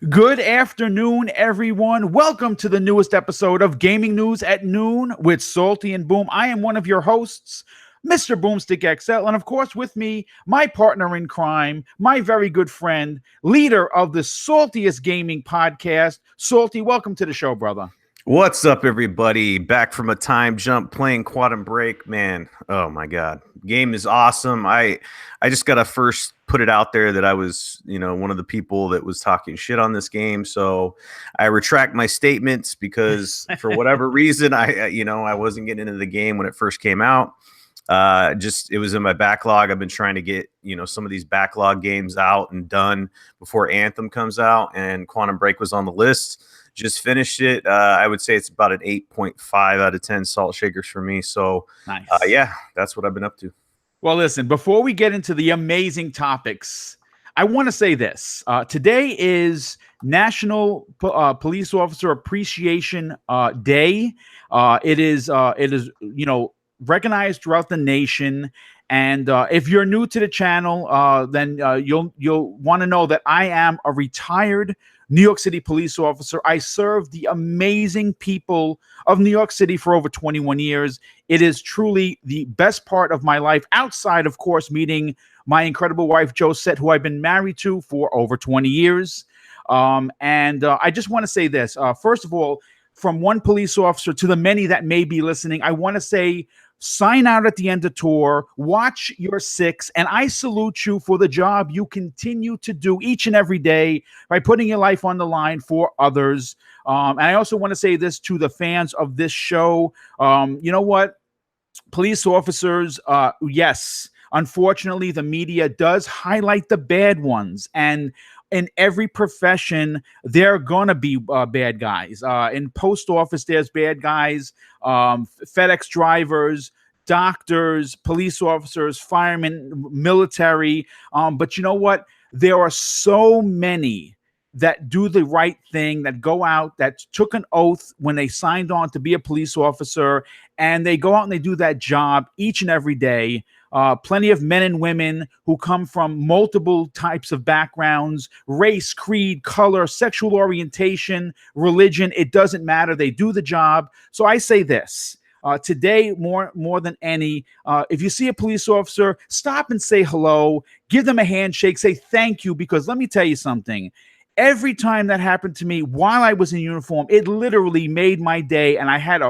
Good afternoon, everyone. Welcome to the newest episode of Gaming News at Noon with Salty and Boom. I am one of your hosts, MrBooMStickXL, and of course, with me, my partner in crime, my very good friend, leader of the Saltiest gaming podcast. Salty, welcome to the show, brother. What's up, everybody? Back from a time jump playing Quantum Break, man. Oh my god, game is awesome. I just gotta first put it out there that I was, one of the people that was talking shit on this game. So I retract my statements because for whatever reason, I wasn't getting into the game when it first came out. Just it was in my backlog. I've been trying to get some of these backlog games out and done before Anthem comes out, and Quantum Break was on the list. Just finished it. I would say it's about an 8.5 out of 10 salt shakers for me. So, Nice. Yeah, that's what I've been up to. Well, listen, before we get into the amazing topics, I want to say this. Today is National Police Officer Appreciation Day. It is recognized throughout the nation. And if you're new to the channel, then you'll want to know that I am a retired New York City police officer. I served the amazing people of New York City for over 21 years. It is truly the best part of my life, outside, of course, meeting my incredible wife, Josette, who I've been married to for over 20 years. I just want to say this. First of all, from one police officer to the many that may be listening, I want to say, sign out at the end of tour, watch your six, and I salute you for the job you continue to do each and every day by putting your life on the line for others. And I also want to say this to the fans of this show. You know what? Police officers, yes, unfortunately, the media does highlight the bad ones. And in every profession, there are going to be bad guys. In post office, there's bad guys, FedEx drivers, doctors, police officers, firemen, military. But you know what? There are so many that do the right thing, that go out, that took an oath when they signed on to be a police officer, and they go out and they do that job each and every day. Plenty of men and women who come from multiple types of backgrounds, race, creed, color, sexual orientation, religion. It doesn't matter. They do the job. So I say this. Today, more than any, if you see a police officer, stop and say hello, give them a handshake, say thank you, because let me tell you something. Every time that happened to me while I was in uniform, it literally made my day. And I had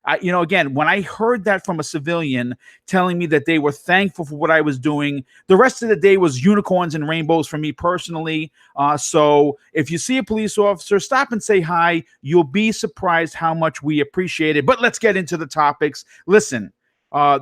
again, when I heard that from a civilian telling me that they were thankful for what I was doing, the rest of the day was unicorns and rainbows for me personally. So if you see a police officer, stop and say hi. You'll be surprised how much we appreciate it. But let's get into the topics. Listen,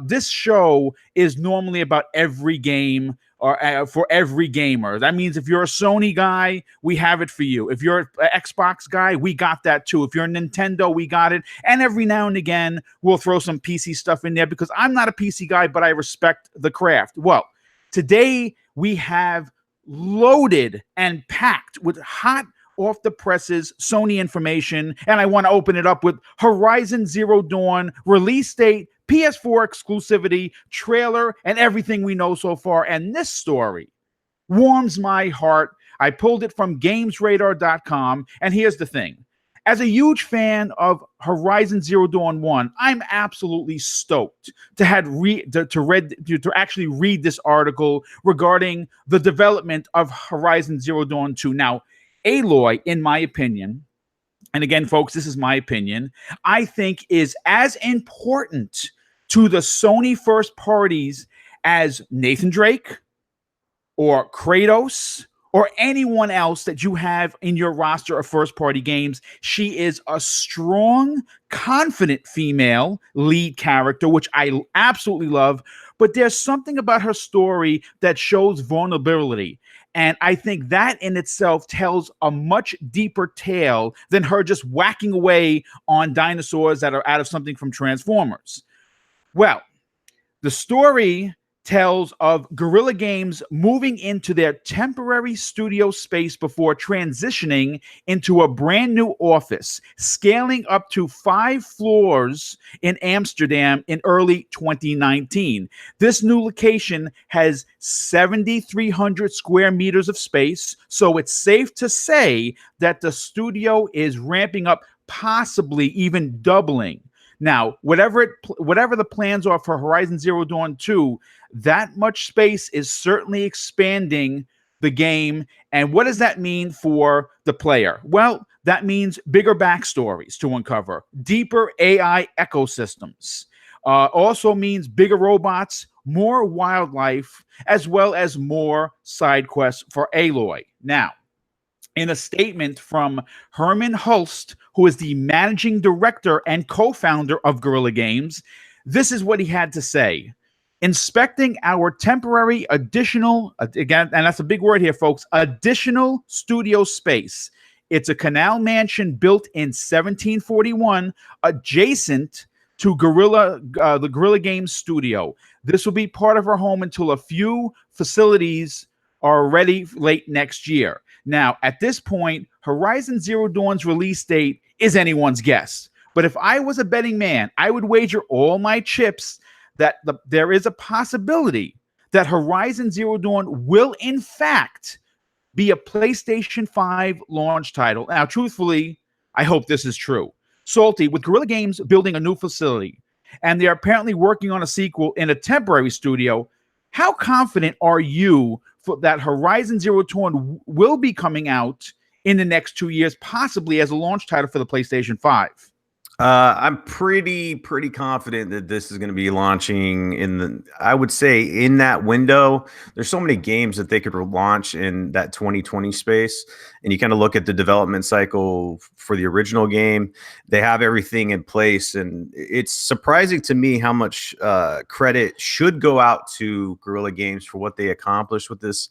this show is normally about every game, or for every gamer. That means if you're a Sony guy, we have it for you. If you're an Xbox guy, we got that too. If you're a Nintendo, we got it. And every now and again, we'll throw some PC stuff in there because I'm not a PC guy, but I respect the craft. Well, today we have loaded and packed with hot off the presses Sony information, and I want to open it up with Horizon Zero Dawn release date, PS4 exclusivity, trailer, and everything we know so far. And this story warms my heart. I pulled it from GamesRadar.com, and here's the thing. As a huge fan of Horizon Zero Dawn 1, I'm absolutely stoked to actually read this article regarding the development of Horizon Zero Dawn 2. Now, Aloy, in my opinion, and again, folks, this is my opinion, I think is as important to the Sony first parties as Nathan Drake or Kratos or anyone else that you have in your roster of first party games. She is a strong, confident female lead character, which I absolutely love. But there's something about her story that shows vulnerability. And I think that in itself tells a much deeper tale than her just whacking away on dinosaurs that are out of something from Transformers. Well, the story tells of Guerrilla Games moving into their temporary studio space before transitioning into a brand new office, scaling up to 5 floors in Amsterdam in early 2019. This new location has 7,300 square meters of space, so it's safe to say that the studio is ramping up, possibly even doubling. Now, whatever the plans are for Horizon Zero Dawn 2, that much space is certainly expanding the game. And what does that mean for the player? Well, that means bigger backstories to uncover, deeper AI ecosystems. Also means bigger robots, more wildlife, as well as more side quests for Aloy. Now, in a statement from Herman Hulst, who is the managing director and co-founder of Guerrilla Games, this is what he had to say. Inspecting our temporary additional, again, and that's a big word here, folks, additional studio space. It's a canal mansion built in 1741, adjacent to the Guerrilla Games studio. This will be part of our home until a few facilities are ready late next year. Now, at this point, Horizon Zero Dawn's release date is anyone's guess. But if I was a betting man, I would wager all my chips that there is a possibility that Horizon Zero Dawn will, in fact, be a PlayStation 5 launch title. Now, truthfully, I hope this is true. Salty, with Guerrilla Games building a new facility, and they're apparently working on a sequel in a temporary studio, how confident are you that Horizon Zero Dawn will be coming out in the next 2 years, possibly as a launch title for the PlayStation 5? I'm pretty confident that this is going to be launching I would say in that window. There's so many games that they could launch in that 2020 space. And you kind of look at the development cycle for the original game. They have everything in place. And it's surprising to me how much credit should go out to Guerrilla Games for what they accomplished with this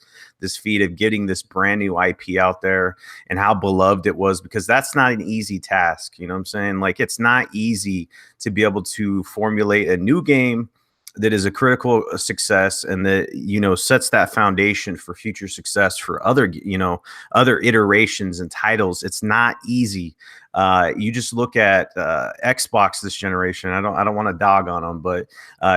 feat of getting this brand new IP out there and how beloved it was, because that's not an easy task. You know what I'm saying? Like, it's not easy to be able to formulate a new game that is a critical success and that, you know, sets that foundation for future success for other, you know, other iterations and titles. It's not easy. You just look at Xbox this generation. I don't want to dog on them, but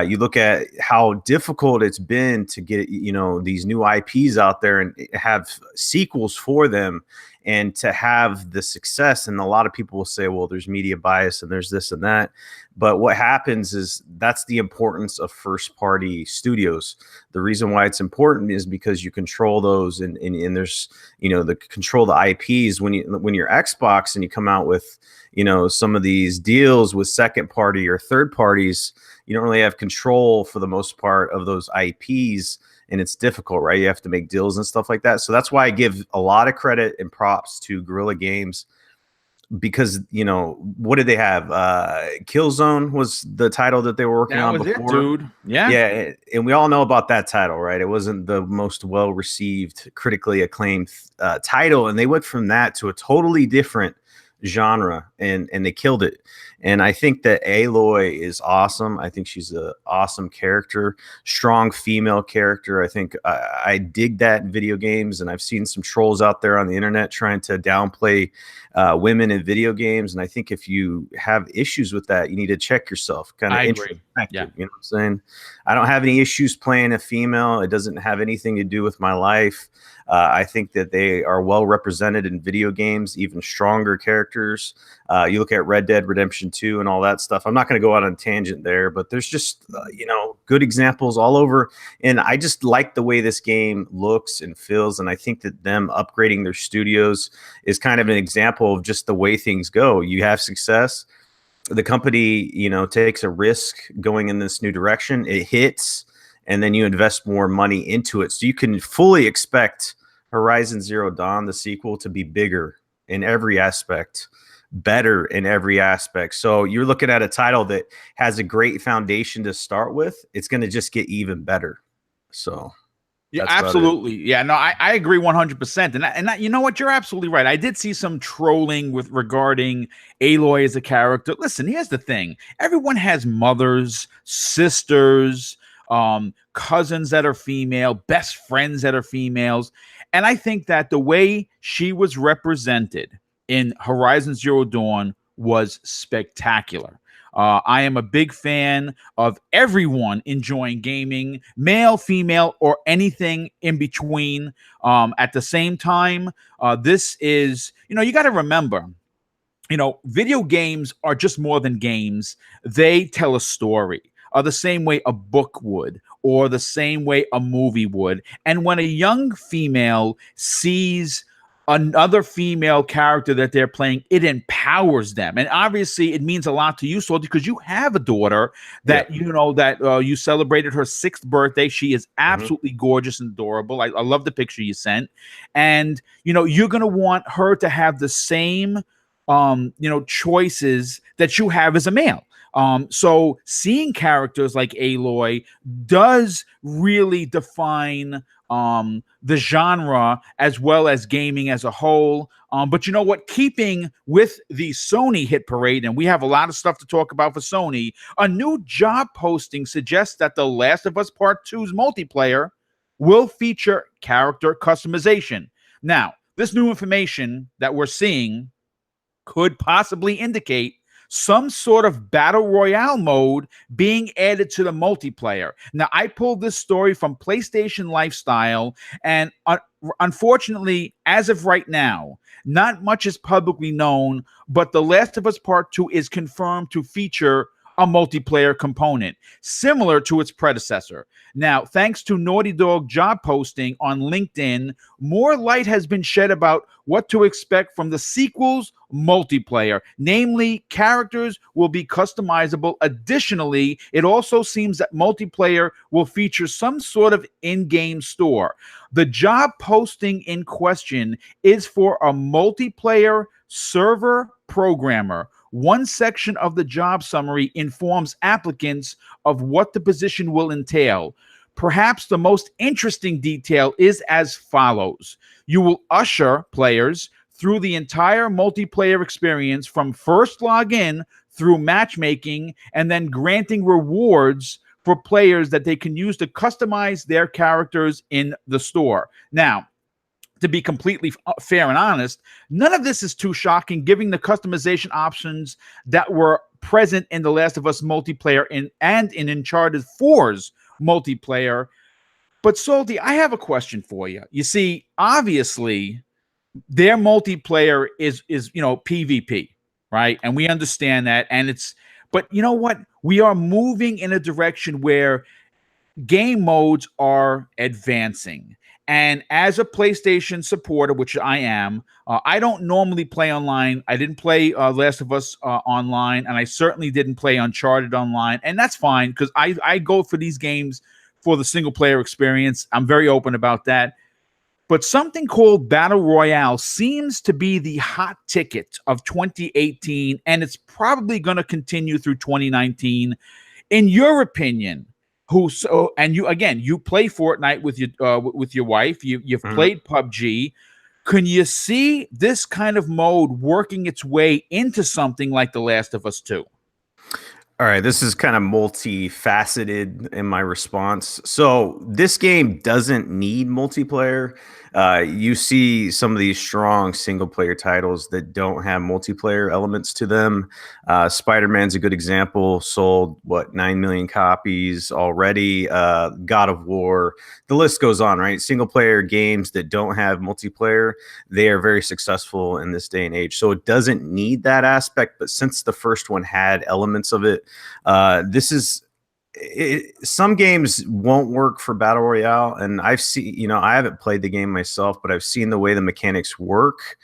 you look at how difficult it's been to get, you know, these new IPs out there and have sequels for them, and to have the success. And a lot of people will say, well, there's media bias and there's this and that. But what happens is that's the importance of first party studios. The reason why it's important is because you control those, and there's, you know, the control the IPs. When you're Xbox and you come out with, you know, some of these deals with second party or third parties, you don't really have control for the most part of those IPs. And it's difficult, right? You have to make deals and stuff like that. So that's why I give a lot of credit and props to Guerrilla Games, because, you know, what did they have? Killzone was the title that they were working on before. It, dude. Yeah. Yeah. And we all know about that title, right? It wasn't the most well-received, critically acclaimed title. And they went from that to a totally different genre, and they killed it. And I think that Aloy is awesome. I think she's an awesome character, strong female character. I think I dig that in video games, and I've seen some trolls out there on the internet trying to downplay women in video games. And I think if you have issues with that, you need to check yourself. Kind of introspective. Yeah. You know what I'm saying? I don't have any issues playing a female. It doesn't have anything to do with my life. I think that they are well represented in video games, even stronger characters. You look at Red Dead Redemption 2 and all that stuff. I'm not going to go out on a tangent there, but there's just, you know, good examples all over. And I just like the way this game looks and feels. And I think that them upgrading their studios is kind of an example of just the way things go. You have success. The company, you know, takes a risk going in this new direction. It hits, and then you invest more money into it. So you can fully expect Horizon Zero Dawn, the sequel, to be bigger in every aspect, better in every aspect. So you're looking at a title that has a great foundation to start with. It's going to just get even better. So yeah, absolutely. Yeah, no, I agree 100%. And that, you know what? You're absolutely right. I did see some trolling regarding Aloy as a character. Listen, here's the thing. Everyone has mothers, sisters, cousins that are female, best friends that are females. And I think that the way she was represented in Horizon Zero Dawn was spectacular. I am a big fan of everyone enjoying gaming, male, female, or anything in between. At the same time, this is, you got to remember, video games are just more than games. They tell a story, the same way a book would, or the same way a movie would. And when a young female sees another female character that they're playing, it empowers them. And obviously it means a lot to you, Salty, because you have a daughter that, you celebrated her 6th birthday. She is absolutely gorgeous and adorable. I love the picture you sent. And, you're going to want her to have the same, choices that you have as a male. So seeing characters like Aloy does really define the genre as well as gaming as a whole. But you know what? Keeping with the Sony hit parade, and we have a lot of stuff to talk about for Sony, a new job posting suggests that The Last of Us Part 2's multiplayer will feature character customization. Now, this new information that we're seeing could possibly indicate some sort of battle royale mode being added to the multiplayer. Now, I pulled this story from PlayStation Lifestyle, and unfortunately, as of right now, not much is publicly known, but The Last of Us Part 2 is confirmed to feature a multiplayer component, similar to its predecessor. Now, thanks to Naughty Dog job posting on LinkedIn, more light has been shed about what to expect from the sequel's multiplayer. Namely, characters will be customizable. Additionally, it also seems that multiplayer will feature some sort of in-game store. The job posting in question is for a multiplayer server programmer. One section of the job summary informs applicants of what the position will entail. Perhaps the most interesting detail is as follows. You will usher players through the entire multiplayer experience from first login through matchmaking, and then granting rewards for players that they can use to customize their characters in the store. Now, to be completely fair and honest, none of this is too shocking, given the customization options that were present in The Last of Us multiplayer and in Uncharted 4's multiplayer. But Salty, I have a question for you. You see, obviously, their multiplayer is PvP, right? And we understand that. But you know what? We are moving in a direction where game modes are advancing. And as a PlayStation supporter, which I am, I don't normally play online. I didn't play Last of Us online, and I certainly didn't play Uncharted online. And that's fine, because I go for these games for the single-player experience. I'm very open about that. But something called Battle Royale seems to be the hot ticket of 2018, and it's probably going to continue through 2019. In your opinion, you play Fortnite with your wife. You've played PUBG. Can you see this kind of mode working its way into something like The Last of Us 2? All right, this is kind of multifaceted in my response. So this game doesn't need multiplayer. You see some of these strong single-player titles that don't have multiplayer elements to them. Spider-Man's a good example. Sold, 9 million copies already. God of War. The list goes on, right? Single-player games that don't have multiplayer, they are very successful in this day and age. So it doesn't need that aspect, but since the first one had elements of it, some games won't work for Battle Royale, and I've seen, I haven't played the game myself, but I've seen the way the mechanics work.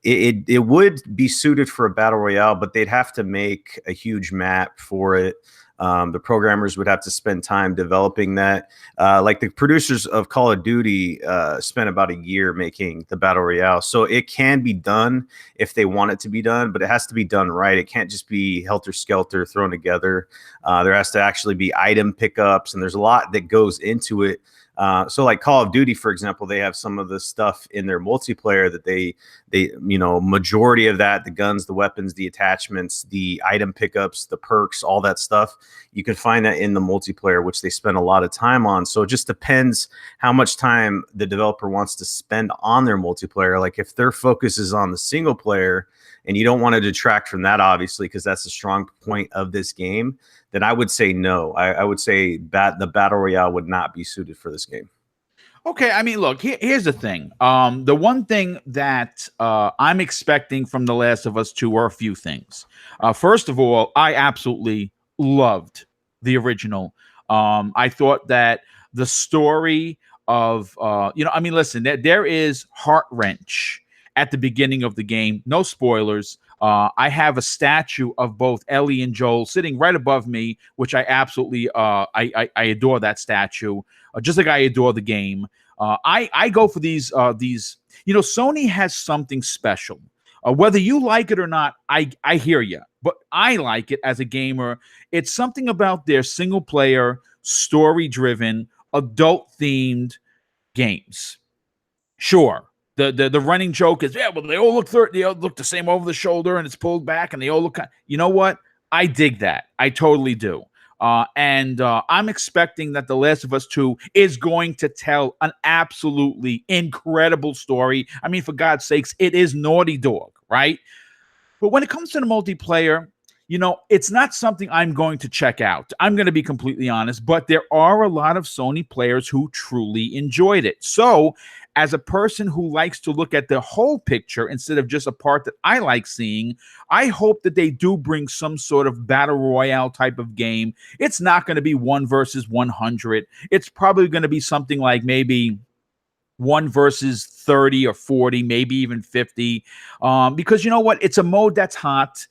It would be suited for a Battle Royale, but they'd have to make a huge map for it. The programmers would have to spend time developing that. Like the producers of Call of Duty spent about a year making the Battle Royale. So it can be done if they want it to be done, but it has to be done right. It can't just be helter-skelter thrown together. There has to actually be item pickups, and there's a lot that goes into it. So like Call of Duty, for example, they have some of the stuff in their multiplayer that they majority of that, the guns, the weapons, the attachments, the item pickups, the perks, all that stuff, you can find that in the multiplayer, which they spend a lot of time on. So it just depends how much time the developer wants to spend on their multiplayer. Like if their focus is on the single player and you don't want to detract from that, obviously, because that's a strong point of this game, then I would say no. I would say that the Battle Royale would not be suited for this game. Okay, I mean, look, here's the thing. The one thing that I'm expecting from The Last of Us 2 are a few things. First of all, I absolutely loved the original. I thought that the story of, I mean, listen, there is heart wrench at the beginning of the game. No spoilers. I have a statue of both Ellie and Joel sitting right above me, which I absolutely I adore that statue, just like I adore the game. I go for these. Sony has something special. Whether you like it or not, I hear you, but I like it as a gamer. It's something about their single player, story driven, adult themed games. Sure. The running joke is, well, they all look the same over the shoulder and it's pulled back and they all look, you know what? I dig that. I totally do. And I'm expecting that The Last of Us 2 is going to tell an absolutely incredible story. I mean, for God's sakes, it is Naughty Dog, right? But when it comes to the multiplayer, it's not something I'm going to check out. I'm going to be completely honest, but there are a lot of Sony players who truly enjoyed it. So, as a person who likes to look at the whole picture instead of just a part that I like seeing, I hope that they do bring some sort of battle royale type of game. It's not going to be 1 versus 100. It's probably going to be something like maybe 1 versus 30 or 40, maybe even 50. Because you know what? It's a mode that's hot.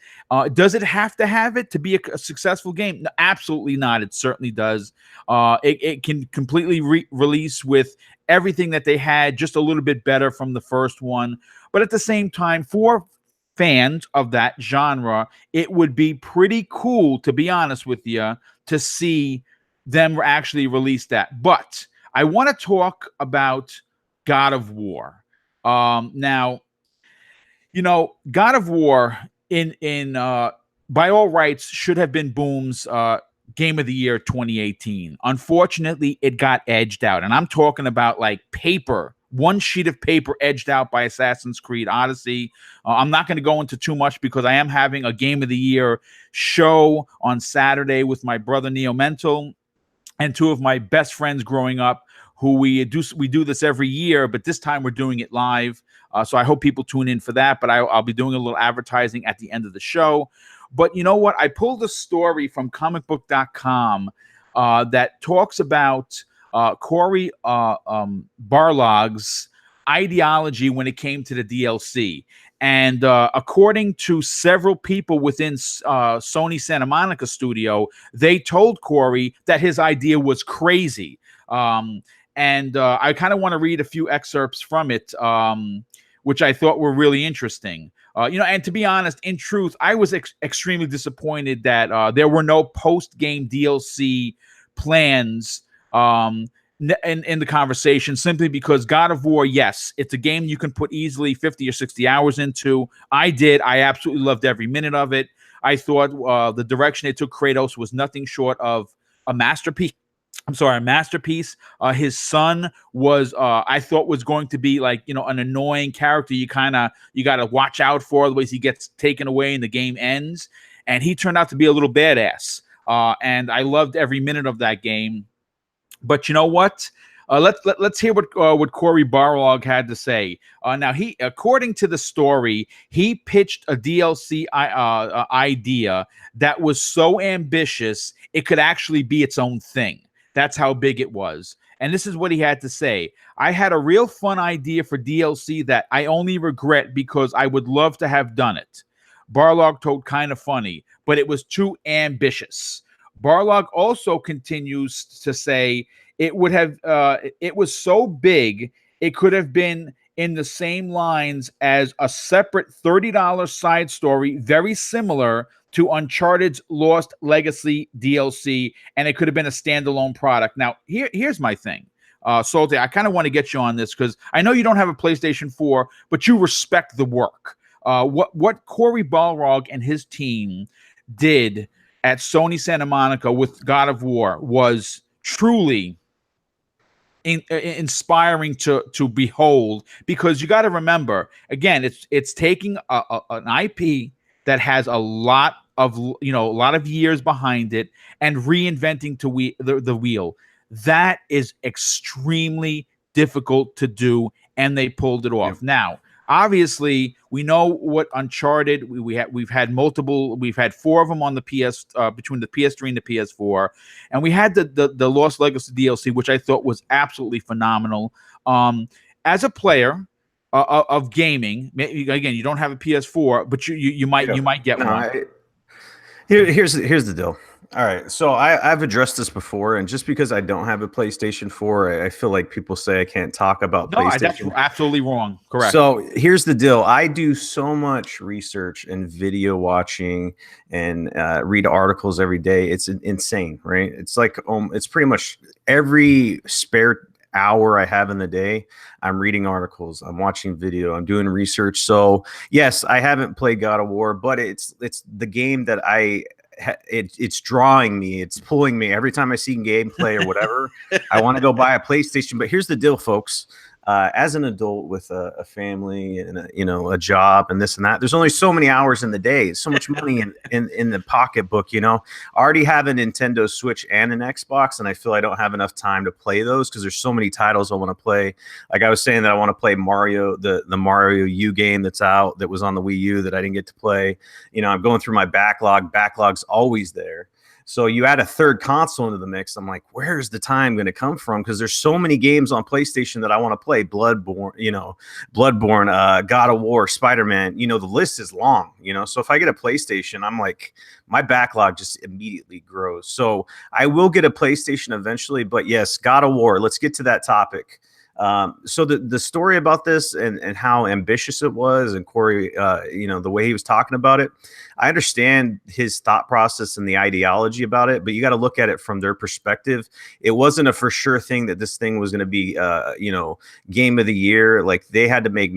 Does it have to have it to be a successful game? No, absolutely not. It certainly does. It can completely release with everything that they had, just a little bit better from the first one. But at the same time, for fans of that genre, it would be pretty cool, to be honest with you, to see them actually release that. But I want to talk about God of War. Now, God of War in by all rights should have been Boom's Game of the Year 2018. Unfortunately, it got edged out, and I'm talking about like paper, one sheet of paper edged out by Assassin's Creed Odyssey. I'm not going to go into too much because I am having a Game of the Year show on Saturday with my brother Neo Mental and 2 of my best friends growing up, who we do this every year, but this time we're doing it live. So I hope people tune in for that, but I'll be doing a little advertising at the end of the show. But you know what? I pulled a story from comicbook.com that talks about Cory Barlog's ideology when it came to the DLC. And according to several people within Sony Santa Monica studio, they told Cory that his idea was crazy. And I kind of want to read a few excerpts from it, which I thought were really interesting. And to be honest, in truth, I was extremely disappointed that there were no post-game DLC plans in the conversation, simply because God of War, yes, it's a game you can put easily 50 or 60 hours into. I did. I absolutely loved every minute of it. I thought the direction they took Kratos was nothing short of a masterpiece. A masterpiece. His son was, I thought, was going to be like, an annoying character. You got to watch out for the ways he gets taken away and the game ends. And he turned out to be a little badass. And I loved every minute of that game. But you know what? Let's hear what Cory Barlog had to say. Now, according to the story, he pitched a DLC idea that was so ambitious it could actually be its own thing. That's how big it was. And this is what he had to say. I had a real fun idea for DLC that I only regret because I would love to have done it. Barlog told Kind of Funny, but it was too ambitious. Barlog also continues to say it was so big, it could have been in the same lines as a separate $30 side story, very similar to Uncharted's Lost Legacy DLC, and it could have been a standalone product. Now, here's my thing. Salty, I kind of want to get you on this because I know you don't have a PlayStation 4, but you respect the work. What Cory Balrog and his team did at Sony Santa Monica with God of War was truly inspiring to behold, because you got to remember, again, it's taking an IP that has a lot of years behind it and reinventing the wheel. That is extremely difficult to do, and they pulled it off. Now, obviously, we know what Uncharted. We've had 4 of them on the PS between the PS3 and the PS4, and we had the Lost Legacy DLC, which I thought was absolutely phenomenal. As a player of gaming, again, you don't have a PS4, but you might get one. Here's the deal. All right, so I've addressed this before, and just because I don't have a PlayStation 4, I feel like people say I can't talk about PlayStation. That's absolutely wrong. Correct. So here's the deal. I do so much research and video watching and read articles every day. It's insane, right? It's like it's pretty much every spare hour I have in the day, I'm reading articles, I'm watching video, I'm doing research. So yes, I haven't played God of War, but it's the game that it's drawing me, it's pulling me every time I see gameplay or whatever. I want to go buy a PlayStation. But here's the deal, folks. As an adult with a family and a job and this and that, there's only so many hours in the day, so much money in the pocketbook. I already have a Nintendo Switch and an Xbox, and I feel I don't have enough time to play those because there's so many titles I want to play. Like I was saying that I want to play Mario, the Mario U game that's out, that was on the Wii U that I didn't get to play. I'm going through my backlog. Backlog's always there. So you add a third console into the mix. I'm like, where's the time going to come from? Because there's so many games on PlayStation that I want to play. Bloodborne, God of War, Spider-Man. The list is long. So if I get a PlayStation, I'm like, my backlog just immediately grows. So I will get a PlayStation eventually. But yes, God of War. Let's get to that topic. So the story about this and how ambitious it was, and Cory, the way he was talking about it, I understand his thought process and the ideology about it, but you got to look at it from their perspective. It wasn't a for sure thing that this thing was going to be, game of the year. Like, they had to make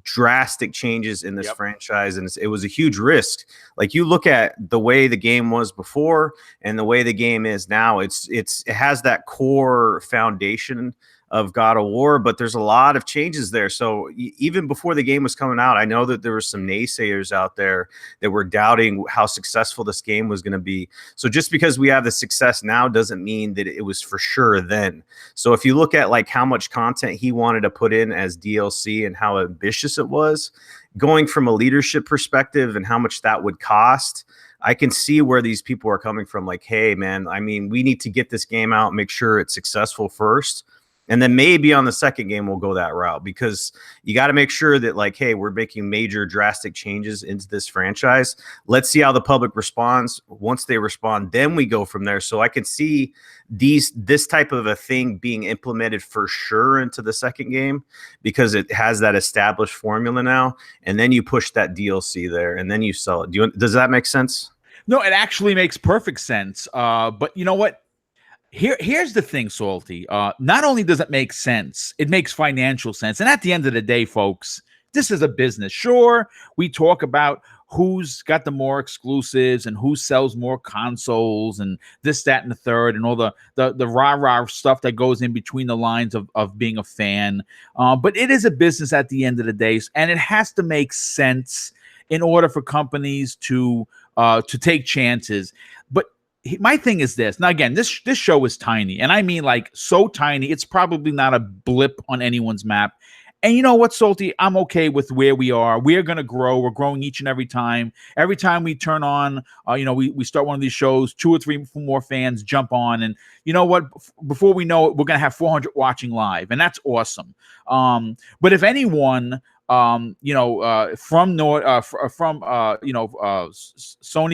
drastic changes in this franchise, and it was a huge risk. Like, you look at the way the game was before and the way the game is now, it has that core foundation of God of War, but there's a lot of changes there. So even before the game was coming out, I know that there were some naysayers out there that were doubting how successful this game was going to be. So just because we have the success now doesn't mean that it was for sure then. So if you look at like how much content he wanted to put in as DLC and how ambitious it was, going from a leadership perspective and how much that would cost, I can see where these people are coming from. Like, hey, man, I mean, we need to get this game out, make sure it's successful first. And then maybe on the second game, we'll go that route, because you got to make sure that, like, hey, we're making major drastic changes into this franchise. Let's see how the public responds. Once they respond, then we go from there. So I can see this type of a thing being implemented for sure into the second game, because it has that established formula now. And then you push that DLC there and then you sell it. Does that make sense? No, it actually makes perfect sense. But you know what? Here's the thing, Salty. Not only does it make sense, it makes financial sense. And at the end of the day, folks, this is a business. Sure, we talk about who's got the more exclusives and who sells more consoles and this, that, and the third, and all the rah-rah stuff that goes in between the lines of being a fan. But it is a business at the end of the day, and it has to make sense in order for companies to take chances. But my thing is this. Now, again, this show is tiny, and I mean like so tiny, it's probably not a blip on anyone's map. And you know what, Salty? I'm okay with where we are. We're going to grow. We're growing each and every time. Every time we turn on, we start one of these shows, 2 or 3 more fans jump on. And you know what? Before we know it, we're going to have 400 watching live. And that's awesome. But if anyone, from Sony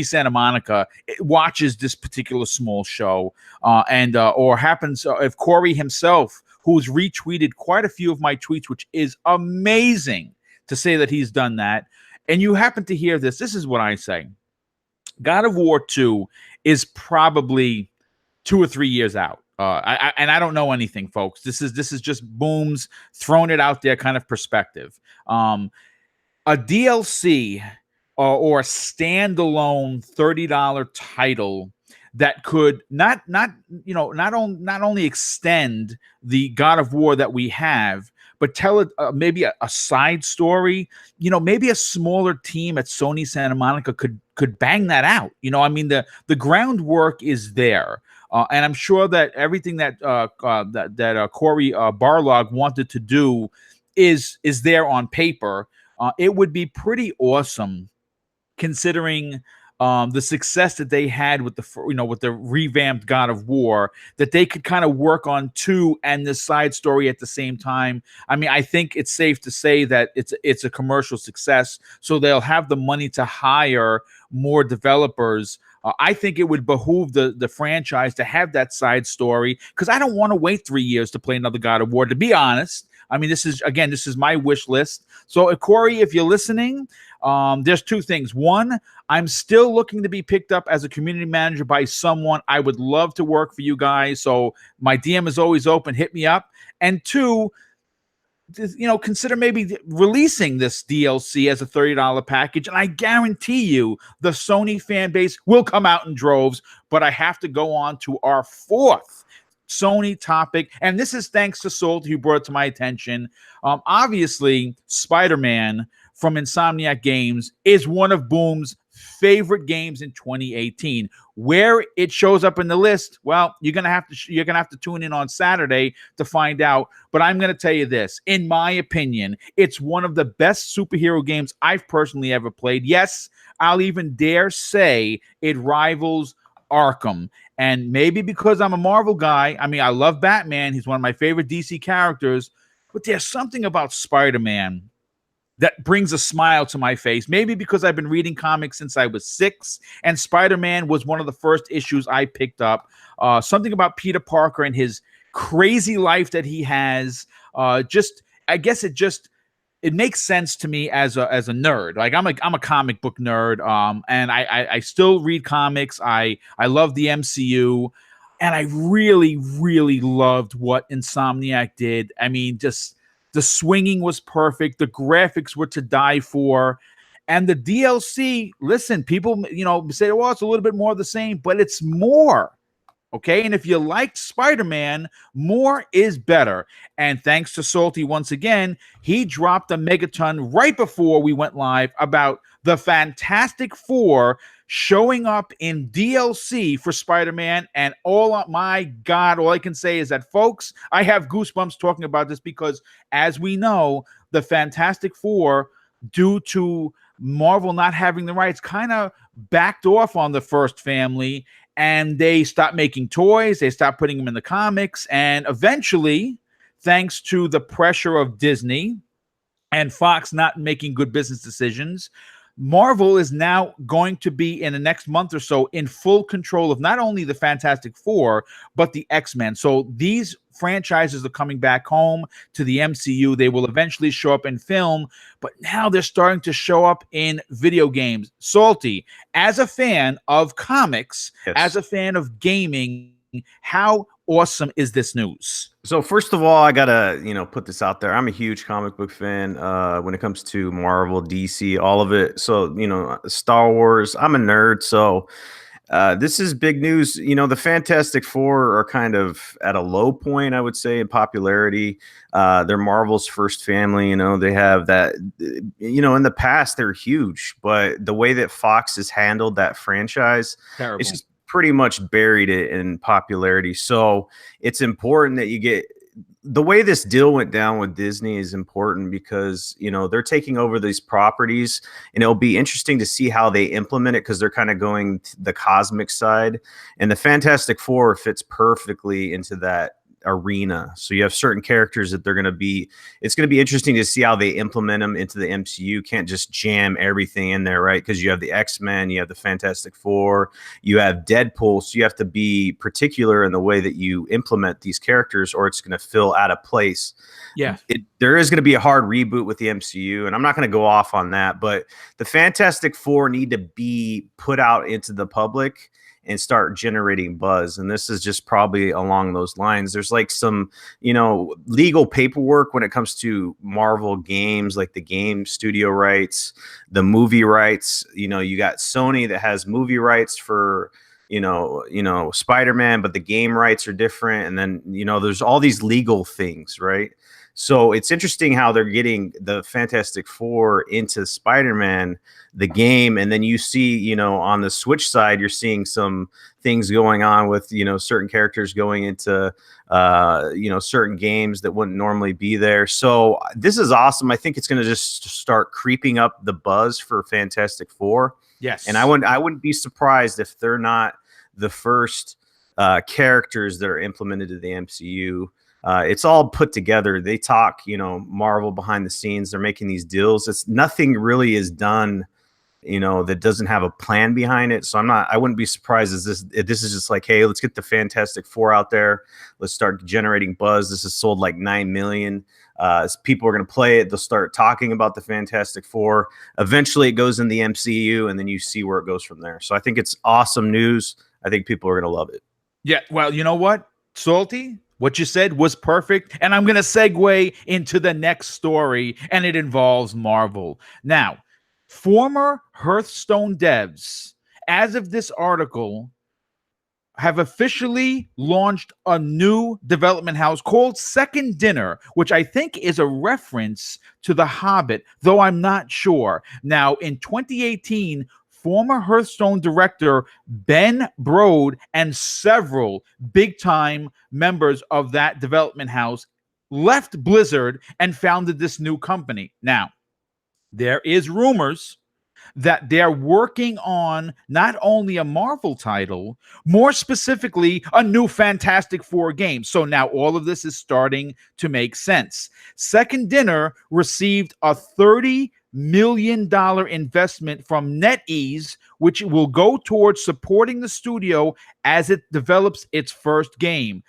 Santa Monica watches this particular small show, or happens, if Cory himself, who's retweeted quite a few of my tweets, which is amazing to say that he's done that, and you happen to hear this is what I say. God of War 2 is probably 2 or 3 years out. And I don't know anything, folks. This is just Boom's throwing it out there kind of perspective. A DLC or a standalone $30 title that could not only extend the God of War that we have, but tell it maybe a side story. Maybe a smaller team at Sony Santa Monica could bang that out. I mean, the groundwork is there. And I'm sure that everything that Corey Barlog wanted to do is there on paper. It would be pretty awesome, considering the success that they had with the revamped God of War, that they could kind of work on 2 and the side story at the same time. I mean, I think it's safe to say that it's a commercial success, so they'll have the money to hire more developers. I think it would behoove the franchise to have that side story, because I don't want to wait 3 years to play another God of War, to be honest. I mean, this is my wish list. So, Corey, if you're listening, there's 2 things. One, I'm still looking to be picked up as a community manager by someone. I would love to work for you guys. So my DM is always open. Hit me up. And 2, consider maybe releasing this DLC as a $30 package. And I guarantee you the Sony fan base will come out in droves. But I have to go on to our 4th Sony topic, and this is thanks to Salt, who brought it to my attention. Obviously, Spider-Man from Insomniac Games is one of Boom's favorite games in 2018. Where it shows up in the list, well, you're gonna have to tune in on Saturday to find out. But I'm gonna tell you this: in my opinion, it's one of the best superhero games I've personally ever played. Yes, I'll even dare say it rivals Arkham. And maybe because I'm a Marvel guy, I mean, I love Batman. He's one of my favorite DC characters. But there's something about Spider-Man that brings a smile to my face. Maybe because I've been reading comics since I was 6, and Spider-Man was one of the first issues I picked up. Something about Peter Parker and his crazy life that he has. I guess it makes sense to me as a nerd. Like, I'm a comic book nerd, and I still read comics. I love the MCU, and I really, really loved what Insomniac did. I mean, just the swinging was perfect. The graphics were to die for. And the DLC, listen, people, say, well, it's a little bit more of the same, but it's more. Okay, and if you liked Spider-Man, more is better. And thanks to Salty once again, he dropped a megaton right before we went live about the Fantastic Four showing up in DLC for Spider-Man. And my God, all I can say is that, folks, I have goosebumps talking about this, because as we know, the Fantastic Four, due to Marvel not having the rights, kind of backed off on the first family. And they stopped making toys. They stopped putting them in the comics. And eventually, thanks to the pressure of Disney and Fox not making good business decisions, Marvel is now going to be, in the next month or so, in full control of not only the Fantastic Four, but the X-Men. So these franchises are coming back home to the MCU. They will eventually show up in film, but now they're starting to show up in video games. Salty, as a fan of comics, yes, as a fan of gaming, how awesome is this news? So first of all, I gotta put this out there. I'm a huge comic book fan when it comes to Marvel, DC, all of it. So Star Wars. I'm a nerd, so this is big news. The Fantastic Four are kind of at a low point, I would say, in popularity. They're Marvel's first family. They have that. In the past, they're huge, but the way that Fox has handled that franchise, terrible. It's just pretty much buried it in popularity. So it's important that you get the way this deal went down with Disney is important, because they're taking over these properties, and it'll be interesting to see how they implement it, because they're kind of going the cosmic side, and the Fantastic Four fits perfectly into that arena. So you have certain characters that it's going to be interesting to see how they implement them into the MCU. Can't just jam everything in there, right? Because you have the X-Men, you have the Fantastic Four, you have Deadpool. So you have to be particular in the way that you implement these characters, or it's going to feel out of place. Yeah. There is going to be a hard reboot with the MCU, and I'm not going to go off on that, but the Fantastic Four need to be put out into the public. and start generating buzz. And this is just probably along those lines. There's like some, you know, legal paperwork when it comes to Marvel games, like the game studio rights, the movie rights. You know, you got Sony that has movie rights for, you know, Spider-Man, but the game rights are different. And then, you know, there's all these legal things, right? So it's interesting how they're getting the Fantastic Four into Spider-Man, the game. And then you see, you know, on the Switch side, you're seeing some things going on with, you know, certain characters going into, you know, certain games that wouldn't normally be there. So this is awesome. I think it's going to just start creeping up the buzz for Fantastic Four. Yes. And I wouldn't be surprised if they're not the first characters that are implemented to the MCU. It's all put together. They talk, you know, Marvel behind the scenes. They're making these deals. It's nothing really is done, you know, that doesn't have a plan behind it. So I wouldn't be surprised if this is just like, hey, let's get the Fantastic Four out there. Let's start generating buzz. This has sold like 9 million. As people are going to play it, they'll start talking about the Fantastic Four. Eventually it goes in the MCU, and then you see where it goes from there. So I think it's awesome news. I think people are going to love it. Yeah. Well, you know what, Salty? What you said was perfect. And I'm going to segue into the next story, and it involves Marvel. Now, former Hearthstone devs, as of this article, have officially launched a new development house called Second Dinner, which I think is a reference to The Hobbit, though I'm not sure. Now, in 2018, former Hearthstone director Ben Brode and several big-time members of that development house left Blizzard and founded this new company. Now, there is rumors that they're working on not only a Marvel title, more specifically, a new Fantastic Four game. So now all of this is starting to make sense. Second Dinner received a $30 million investment from NetEase, which will go towards supporting the studio as it develops its first game.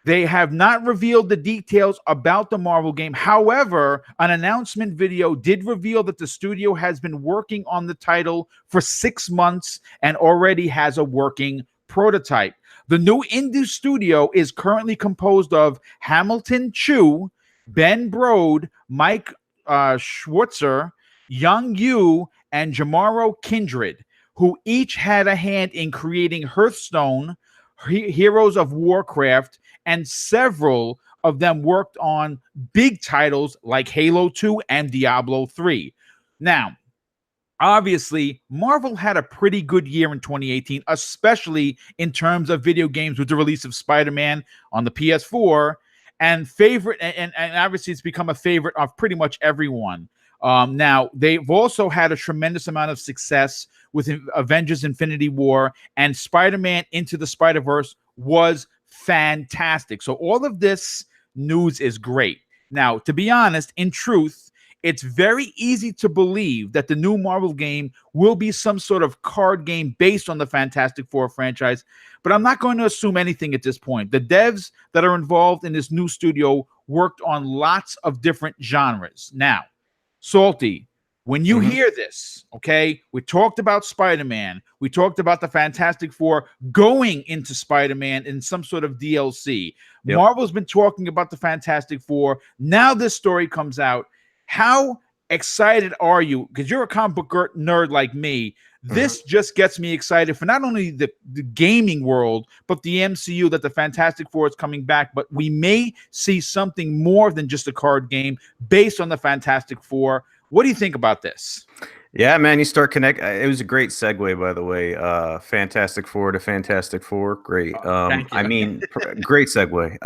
They have not revealed the details about the Marvel game. However, an announcement video did reveal that the studio has been working on the title for 6 months and already has a working prototype. The new indie studio is currently composed of Hamilton Chu, Ben Brode, Mike Schwartzer, Young Yu, and Jamaro Kindred, who each had a hand in creating Hearthstone, Heroes of Warcraft, and several of them worked on big titles like Halo 2 and Diablo 3. Now, obviously, Marvel had a pretty good year in 2018, especially in terms of video games with the release of Spider-Man on the PS4, and obviously it's become a favorite of pretty much everyone. Now, they've also had a tremendous amount of success with Avengers Infinity War, and Spider-Man Into the Spider-Verse was fantastic. So all of this news is great. Now, to be honest, in truth, it's very easy to believe that the new Marvel game will be some sort of card game based on the Fantastic Four franchise, but I'm not going to assume anything at this point. The devs that are involved in this new studio worked on lots of different genres. Now, Salty, when you hear this, okay, we talked about Spider-Man. We talked about the Fantastic Four going into Spider-Man in some sort of DLC. Yep. Marvel's been talking about the Fantastic Four. Now this story comes out. How excited are you? Because you're a comic book nerd like me. This just gets me excited for not only the gaming world, but the MCU, that the Fantastic Four is coming back. But we may see something more than just a card game based on the Fantastic Four. What do you think about this? Yeah, man, you start connect. It was a great segue, by the way. Fantastic Four to Fantastic Four, great. Thank you. I mean, great segue.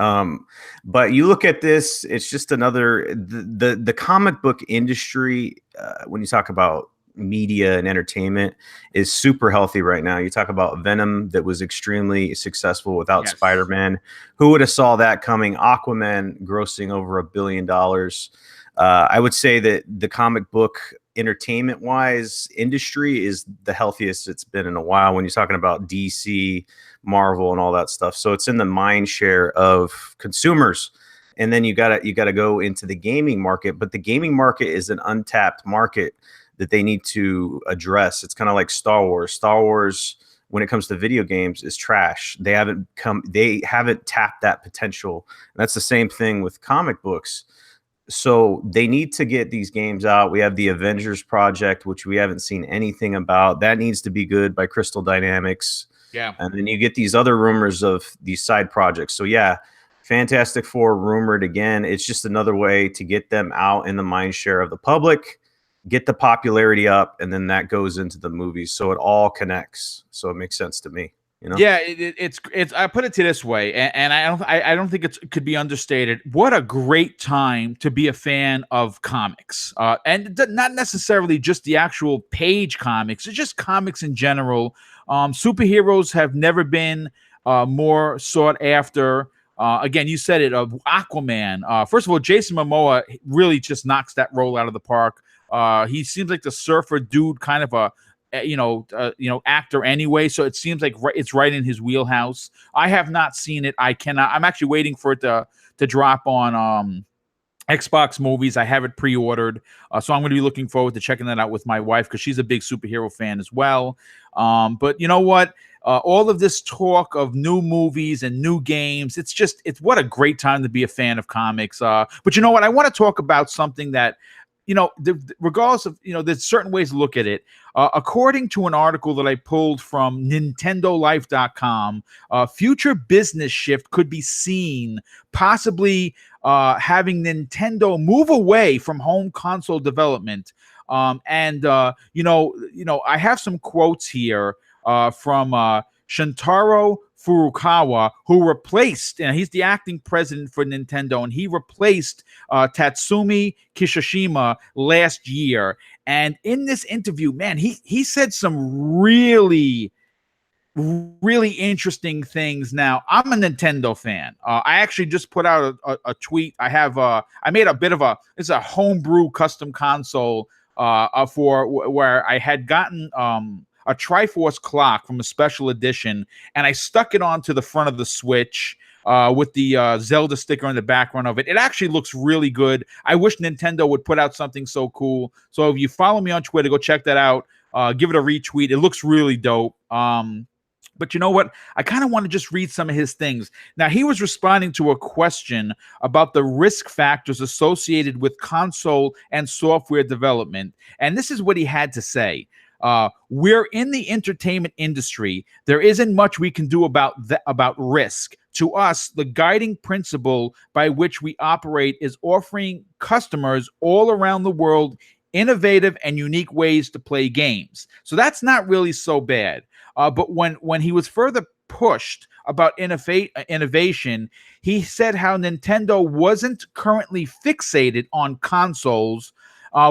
But you look at this; it's just another the comic book industry. When you talk about media and entertainment, is super healthy right now. You talk about Venom, that was extremely successful without Spider-Man. Who would have saw that coming? Aquaman grossing over $1 billion. I would say that the comic book entertainment wise industry is the healthiest it's been in a while when you're talking about DC, Marvel, and all that stuff. So it's in the mind share of consumers. And then you gotta go into the gaming market, but the gaming market is an untapped market that they need to address. It's kind of like Star Wars. Star Wars when it comes to video games is trash. They haven't tapped that potential. And that's the same thing with comic books. So they need to get these games out. We have the Avengers project, which we haven't seen anything about. That needs to be good by Crystal Dynamics. Yeah. And then you get these other rumors of these side projects. So yeah, Fantastic Four rumored again. It's just another way to get them out in the mind share of the public, get the popularity up, and then that goes into the movies. So it all connects. So it makes sense to me. You know? Yeah, it's. I put it to this way, and I don't think it could be understated. What a great time to be a fan of comics, and not necessarily just the actual page comics. It's just comics in general. Superheroes have never been more sought after. Again, you said it, of Aquaman. First of all, Jason Momoa really just knocks that role out of the park. He seems like the surfer dude, kind of a actor anyway. So it seems like it's right in his wheelhouse. I have not seen it. I cannot. I'm actually waiting for it to drop on Xbox Movies. I have it pre-ordered, so I'm going to be looking forward to checking that out with my wife because she's a big superhero fan as well. But you know what? All of this talk of new movies and new games, it's what a great time to be a fan of comics. But you know what? I want to talk about something that, regardless of, there's certain ways to look at it. According to an article that I pulled from NintendoLife.com, future business shift could be seen possibly having Nintendo move away from home console development. I have some quotes here from Shintaro Furukawa, who replaced, and he's the acting president for Nintendo, and he replaced Tatsumi Kishishima last year. And in this interview, man, he said some really, really interesting things. Now, I'm a Nintendo fan. I actually just put out a tweet. I made a bit of it's a homebrew custom console for where I had gotten a Triforce clock from a special edition, and I stuck it onto the front of the Switch with the Zelda sticker in the background of it. It actually looks really good. I wish Nintendo would put out something so cool. So if you follow me on Twitter, go check that out. Give it a retweet. It looks really dope. But you know what? I kind of want to just read some of his things. Now, he was responding to a question about the risk factors associated with console and software development. And this is what he had to say. We're in the entertainment industry. There isn't much we can do about risk. To us, the guiding principle by which we operate is offering customers all around the world innovative and unique ways to play games. So that's not really so bad. But when he was further pushed about innovation, he said how Nintendo wasn't currently fixated on consoles,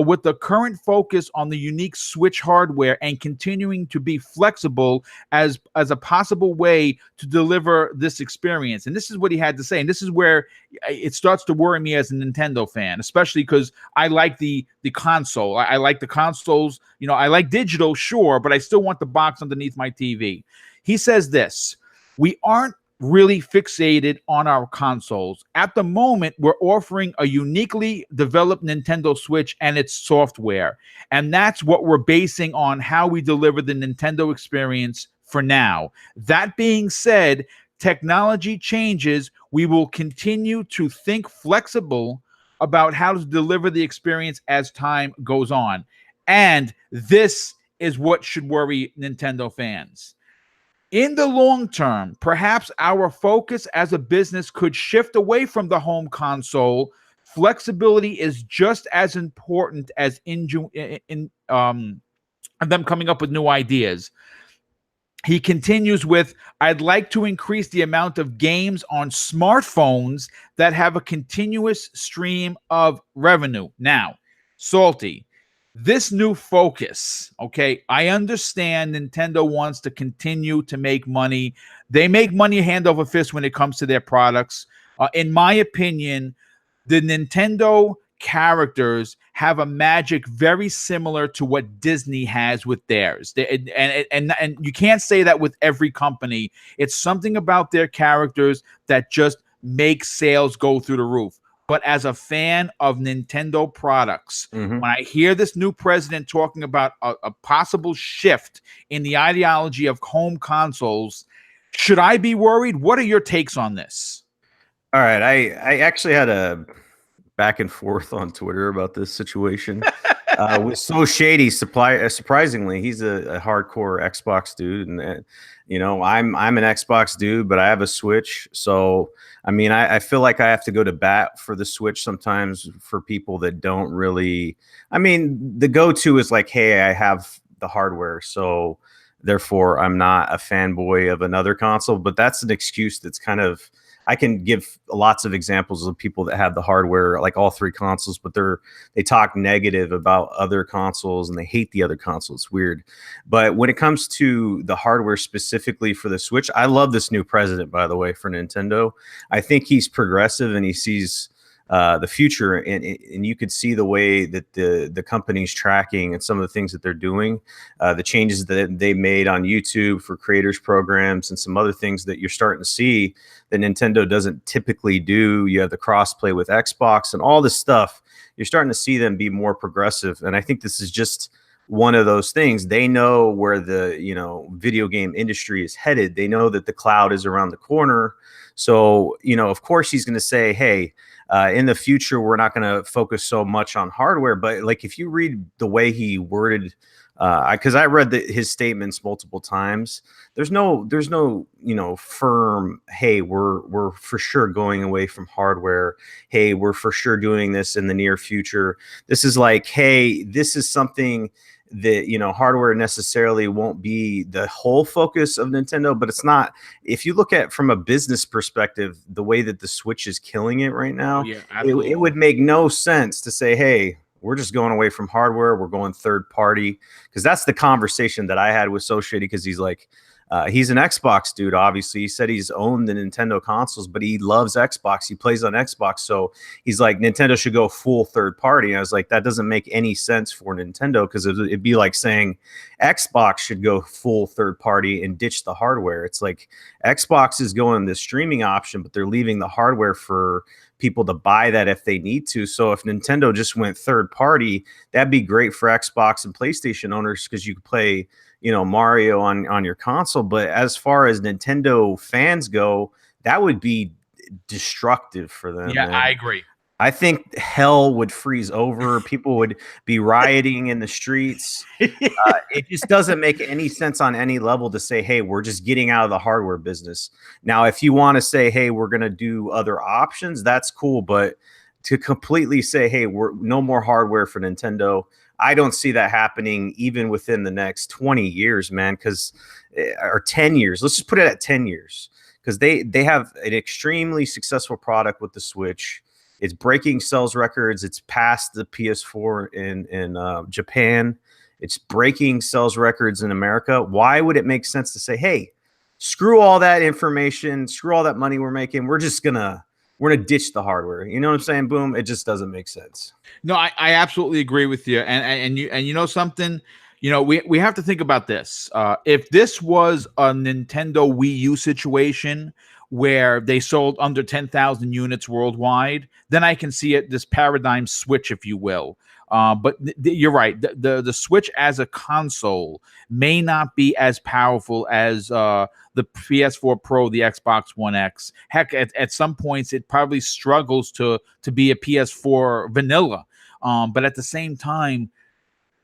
with the current focus on the unique Switch hardware and continuing to be flexible as a possible way to deliver this experience. And this is what he had to say. And this is where it starts to worry me as a Nintendo fan, especially because I like the console. I like the consoles. I like digital, sure, but I still want the box underneath my TV. He says this: we aren't really fixated on our consoles. At the moment, we're offering a uniquely developed Nintendo Switch and its software. And that's what we're basing on how we deliver the Nintendo experience for now. That being said, technology changes. We will continue to think flexible about how to deliver the experience as time goes on. And this is what should worry Nintendo fans. In the long term, perhaps our focus as a business could shift away from the home console. Flexibility is just as important as them coming up with new ideas. He continues with, I'd like to increase the amount of games on smartphones that have a continuous stream of revenue. Now, Salty, this new focus, okay, I understand Nintendo wants to continue to make money. They make money hand over fist when it comes to their products. In my opinion, the Nintendo characters have a magic very similar to what Disney has with theirs. And you can't say that with every company. It's something about their characters that just makes sales go through the roof. but as a fan of Nintendo products, Mhm. when I hear this new president talking about a possible shift in the ideology of home consoles, should I be worried? What are your takes on this? All right, I actually had a back and forth on Twitter about this situation. Was so shady. Surprisingly, he's a hardcore Xbox dude, and you know, I'm an Xbox dude, but I have a Switch. So I mean, I feel like I have to go to bat for the Switch sometimes for people that don't really. I mean, the go-to is like, hey, I have the hardware, so therefore I'm not a fanboy of another console. But that's an excuse that's kind of I can give lots of examples of people that have the hardware, like all three consoles, but they talk negative about other consoles and they hate the other console. It's weird. But when it comes to the hardware specifically for the Switch, I love this new president, by the way, for Nintendo. I think he's progressive and he sees the future, and you could see the way that the company's tracking and some of the things that they're doing, the changes that they made on YouTube for creators programs and some other things that you're starting to see that Nintendo doesn't typically do. You have the crossplay with Xbox and all this stuff. You're starting to see them be more progressive, and I think this is just one of those things. They know where the video game industry is headed. They know that the cloud is around the corner. So of course he's going to say, hey, in the future, we're not going to focus so much on hardware. But like, if you read the way he worded, because I read his statements multiple times, there's no firm, hey, we're for sure going away from hardware. Hey, we're for sure doing this in the near future. This is like, hey, this is something that hardware necessarily won't be the whole focus of Nintendo, but it's not. If you look at from a business perspective, the way that the Switch is killing it right now, Yeah, it would make no sense to say, hey, we're just going away from hardware, we're going third party, because that's the conversation that I had with So Shady, because he's like, he's an Xbox dude. Obviously, he said he's owned the Nintendo consoles, but he loves Xbox. He plays on Xbox, so he's like, Nintendo should go full third party. And I was like, that doesn't make any sense for Nintendo, because it'd be like saying Xbox should go full third party and ditch the hardware. It's like Xbox is going the streaming option, but they're leaving the hardware for people to buy that if they need to. So if Nintendo just went third party, that'd be great for Xbox and PlayStation owners, because you could play Mario on your console. But as far as Nintendo fans go, that would be destructive for them. yeah, Man. I agree. I think hell would freeze over. People would be rioting in the streets. It just doesn't make any sense on any level to say, hey, we're just getting out of the hardware business. Now, if you want to say, hey, we're going to do other options, that's cool. But to completely say, hey, we're no more hardware for Nintendo, I don't see that happening even within the next 20 years, man, because or 10 years. Let's just put it at 10 years, because they have an extremely successful product with the Switch. It's breaking sales records. It's past the PS4 in Japan. It's breaking sales records in America. Why would it make sense to say, hey, screw all that information, screw all that money we're making, we're gonna ditch the hardware? You know what I'm saying, Boom? It just doesn't make sense. No, I absolutely agree with you. And you know something, we have to think about this. If this was a Nintendo Wii U situation where they sold under 10,000 units worldwide, then I can see it, this paradigm switch, if you will. But you're right. The Switch as a console may not be as powerful as the PS4 Pro, the Xbox One X. Heck, at some points, it probably struggles to be a PS4 vanilla. But at the same time,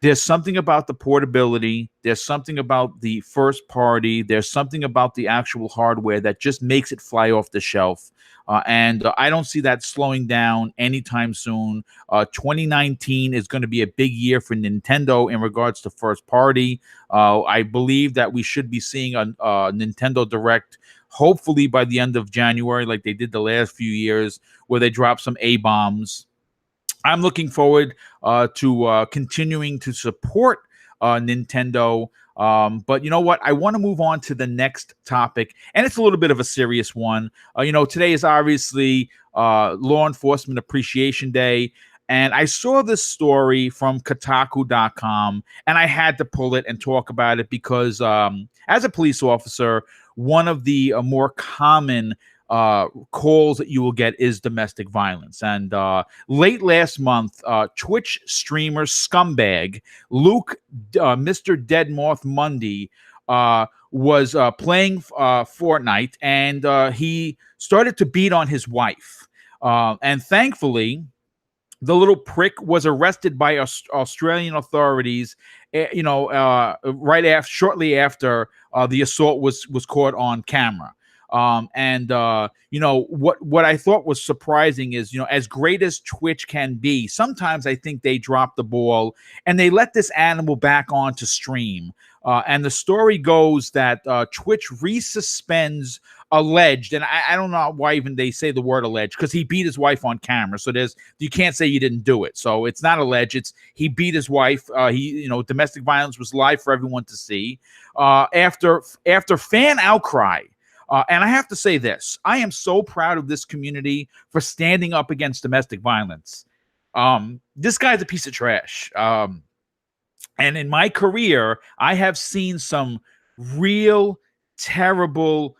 there's something about the portability. There's something about the first party. There's something about the actual hardware that just makes it fly off the shelf. And I don't see that slowing down anytime soon. 2019 is going to be a big year for Nintendo in regards to first party. I believe that we should be seeing a Nintendo Direct, hopefully by the end of January, like they did the last few years, where they drop some A-bombs. I'm looking forward to continuing to support Nintendo. But you know what? I want to move on to the next topic, and it's a little bit of a serious one. Today is obviously Law Enforcement Appreciation Day, and I saw this story from Kotaku.com, and I had to pull it and talk about it because as a police officer, one of the more common calls that you will get is domestic violence. And late last month, Twitch streamer scumbag Luke, Mr. Deadmoth Mundy, was playing Fortnite, and he started to beat on his wife. And thankfully, the little prick was arrested by Australian authorities, shortly after the assault was caught on camera. What I thought was surprising is, as great as Twitch can be, sometimes I think they drop the ball and they let this animal back on to stream. And the story goes that Twitch resuspends alleged, and I don't know why even they say the word alleged, because he beat his wife on camera. So you can't say you didn't do it. So it's not alleged. It's he beat his wife. Domestic violence was live for everyone to see. After fan outcry. And I have to say this, I am so proud of this community for standing up against domestic violence. This guy's a piece of trash. And in my career, I have seen some real terrible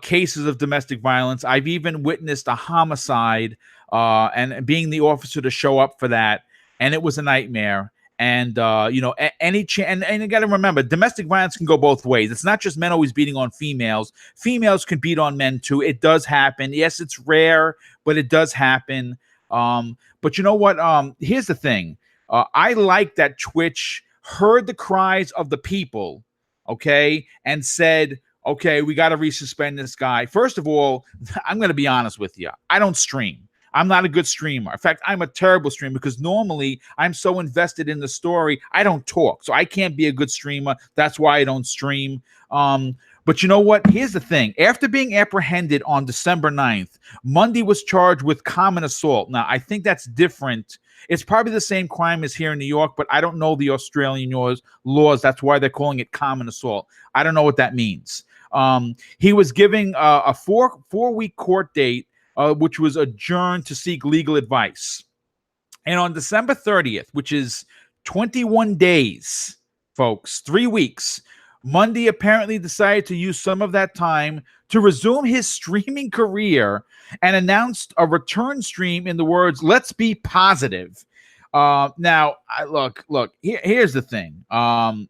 cases of domestic violence. I've even witnessed a homicide and being the officer to show up for that. And it was a nightmare. And and you got to remember, domestic violence can go both ways. It's not just men always beating on females. Females can beat on men too. It does happen. Yes, it's rare, but it does happen. But you know what? Here's the thing. I like that Twitch heard the cries of the people, okay, and said, okay, we got to resuspend this guy. First of all, I'm going to be honest with you. I don't stream. I'm not a good streamer. In fact, I'm a terrible streamer because normally I'm so invested in the story, I don't talk. So I can't be a good streamer. That's why I don't stream. But you know what? Here's the thing. After being apprehended on December 9th, Mundy was charged with common assault. Now, I think that's different. It's probably the same crime as here in New York, but I don't know the Australian laws. That's why they're calling it common assault. I don't know what that means. He was giving a four-week court date, which was adjourned to seek legal advice. And on December 30th, which is 21 days, folks, 3 weeks, Mundy apparently decided to use some of that time to resume his streaming career and announced a return stream in the words, "Let's be positive." Now, here's the thing. I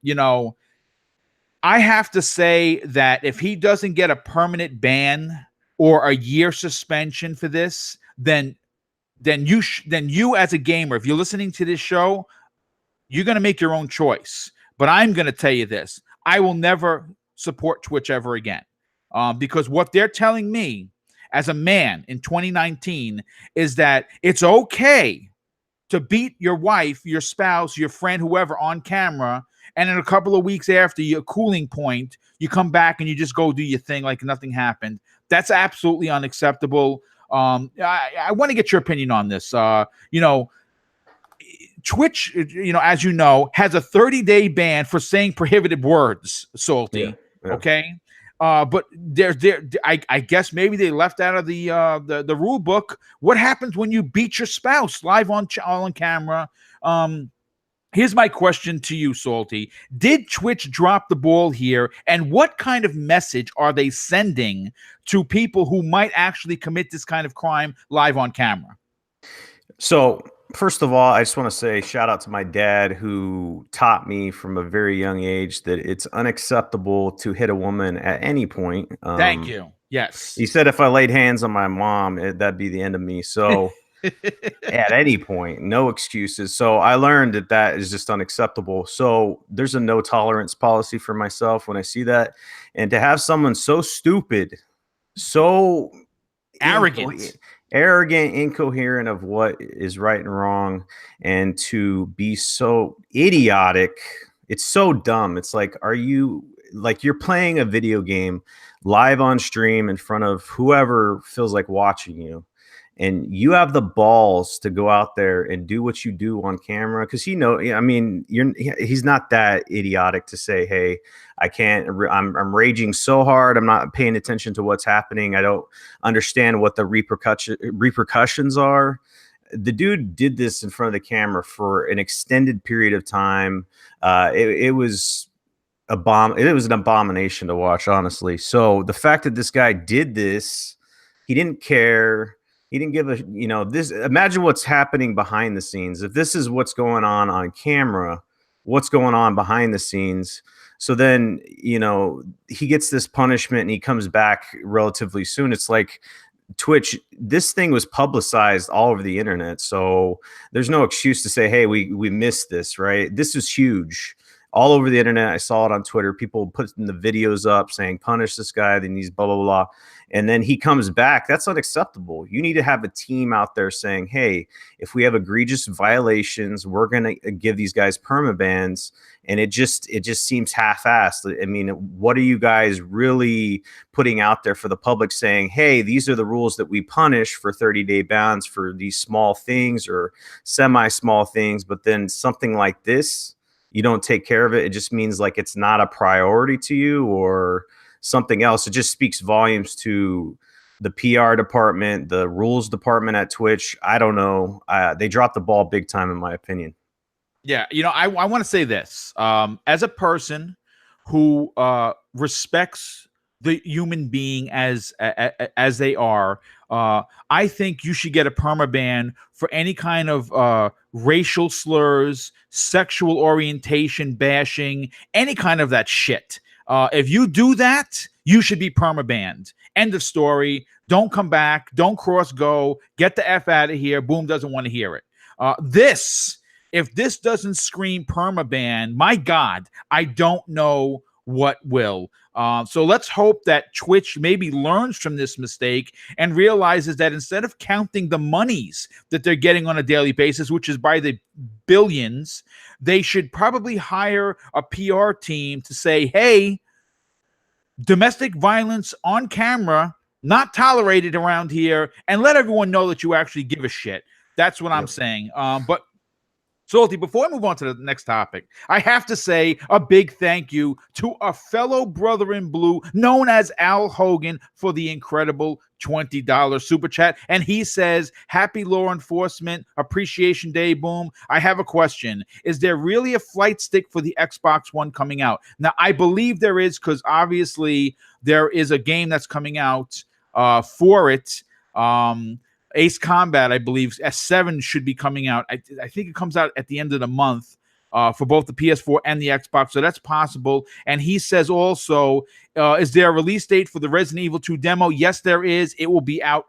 have to say that if he doesn't get a permanent ban or a year suspension for this, then you as a gamer, if you're listening to this show, you're going to make your own choice. But I'm going to tell you this. I will never support Twitch ever again, because what they're telling me as a man in 2019 is that it's okay to beat your wife, your spouse, your friend, whoever on camera, and in a couple of weeks after your cooling point, you come back and you just go do your thing like nothing happened. That's absolutely unacceptable. I want to get your opinion on this. Twitch, as you know, has a 30-day ban for saying prohibited words, Salty. Yeah. Okay. But I guess maybe they left out of the rule book. What happens when you beat your spouse live on camera? Here's my question to you, Salty. Did Twitch drop the ball here? And what kind of message are they sending to people who might actually commit this kind of crime live on camera? So, first of all, I just want to say shout out to my dad, who taught me from a very young age that it's unacceptable to hit a woman at any point. Thank you. Yes. He said if I laid hands on my mom, that'd be the end of me. So at any point, no excuses. So I learned that is just unacceptable. So there's a no tolerance policy for myself when I see that. And to have someone so stupid, so arrogant, incoherent of what is right and wrong, and to be so idiotic, it's so dumb. It's like, you're playing a video game live on stream in front of whoever feels like watching you, and you have the balls to go out there and do what you do on camera, because he's not that idiotic to say, hey, I can't, I'm raging so hard, I'm not paying attention to what's happening, I don't understand what the repercussions are. The dude did this in front of the camera for an extended period of time. It was an abomination to watch, honestly. So the fact that this guy did this He didn't care. He didn't give a, you know, this. Imagine what's happening behind the scenes. If this is what's going on camera, what's going on behind the scenes? So then, you know, he gets this punishment and he comes back relatively soon. It's like Twitch, this thing was publicized all over the internet. So there's no excuse to say, hey, we missed this, right? This is huge. All over the internet. I saw it on Twitter. People putting the videos up saying, punish this guy, then he's blah, blah, blah. And then he comes back. That's unacceptable. You need to have a team out there saying, hey, if we have egregious violations, we're going to give these guys permabans. And it just seems half-assed. I mean, what are you guys really putting out there for the public saying, hey, these are the rules that we punish for 30-day bans for these small things or semi-small things, but then something like this, you don't take care of it. It just means like it's not a priority to you or something else. It just speaks volumes to the PR department, the rules department at Twitch. I don't know. They dropped the ball big time, in my opinion. Yeah, you know, I want to say this. As a person who respects the human being as they are, I think you should get a permaban for any kind of racial slurs, sexual orientation bashing, any kind of that shit. If you do that, you should be permabanned. End of story. Don't come back. Don't cross go. Get the F out of here. Boom doesn't want to hear it. If this doesn't scream permaban, my God, I don't know what will. So let's hope that Twitch maybe learns from this mistake and realizes that instead of counting the monies that they're getting on a daily basis, which is by the billions, they should probably hire a PR team to say, hey, domestic violence on camera, not tolerated around here, and let everyone know that you actually give a shit. That's what I'm saying. But Salty, before I move on to the next topic, I have to say a big thank you to a fellow brother in blue known as Al Hogan for the incredible $20 super chat. And he says, happy law enforcement appreciation day, Boom. I have a question. Is there really a flight stick for the Xbox One coming out? Now, I believe there is, because obviously there is a game that's coming out for it. Ace Combat, I believe, S7 should be coming out. I think it comes out at the end of the month for both the PS4 and the Xbox, so that's possible. And he says also, is there a release date for the Resident Evil 2 demo? Yes, there is. It will be out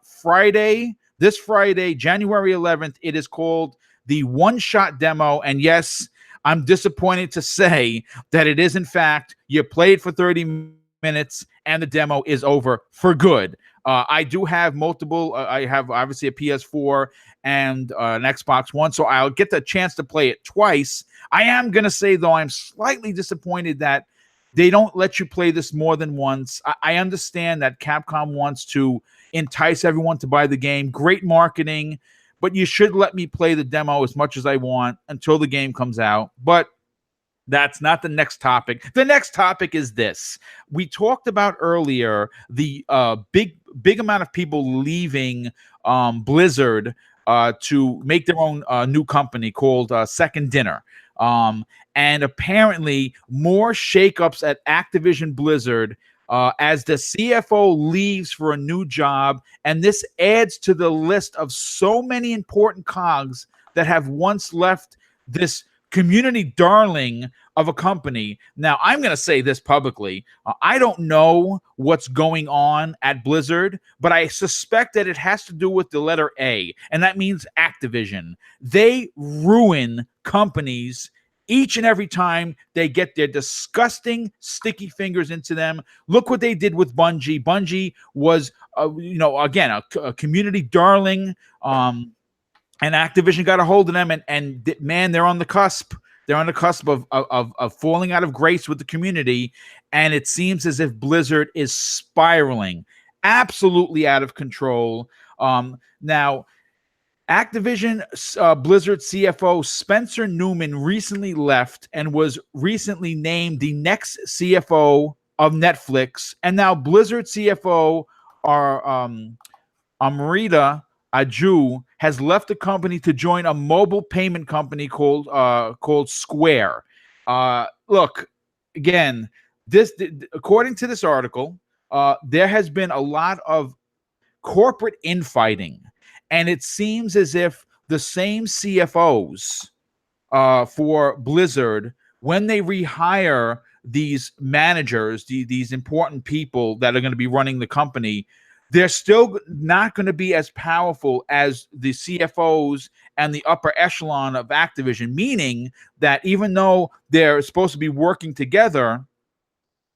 this Friday, January 11th. It is called the One-Shot Demo, and yes, I'm disappointed to say that it is, in fact, you play it for 30 minutes and the demo is over for good. I do have multiple. I have obviously a PS4 and an Xbox One, so I'll get the chance to play it twice. I am going to say, though, I'm slightly disappointed that they don't let you play this more than once. I understand that Capcom wants to entice everyone to buy the game. Great marketing, but you should let me play the demo as much as I want until the game comes out. But that's not the next topic. The next topic is this. We talked about earlier the big amount of people leaving Blizzard to make their own new company called Second Dinner. And apparently more shakeups at Activision Blizzard as the CFO leaves for a new job. And this adds to the list of so many important cogs that have once left this community darling of a company. Now, I'm going to say this publicly. I don't know what's going on at Blizzard, but I suspect that it has to do with the letter A, and that means Activision. They ruin companies each and every time they get their disgusting sticky fingers into them. Look what they did with Bungie. Bungie was, again, a community darling, and Activision got a hold of them, and man, they're on the cusp. They're on the cusp of falling out of grace with the community, and it seems as if Blizzard is spiraling absolutely out of control. Now, Activision Blizzard CFO Spencer Newman recently left and was recently named the next CFO of Netflix, and now Blizzard CFO Amrita Aju has left the company to join a mobile payment company called Square. Look, again, according to this article, there has been a lot of corporate infighting, and it seems as if the same CFOs for Blizzard, when they rehire these managers, these important people that are going to be running the company, they're still not going to be as powerful as the CFOs and the upper echelon of Activision, meaning that even though they're supposed to be working together,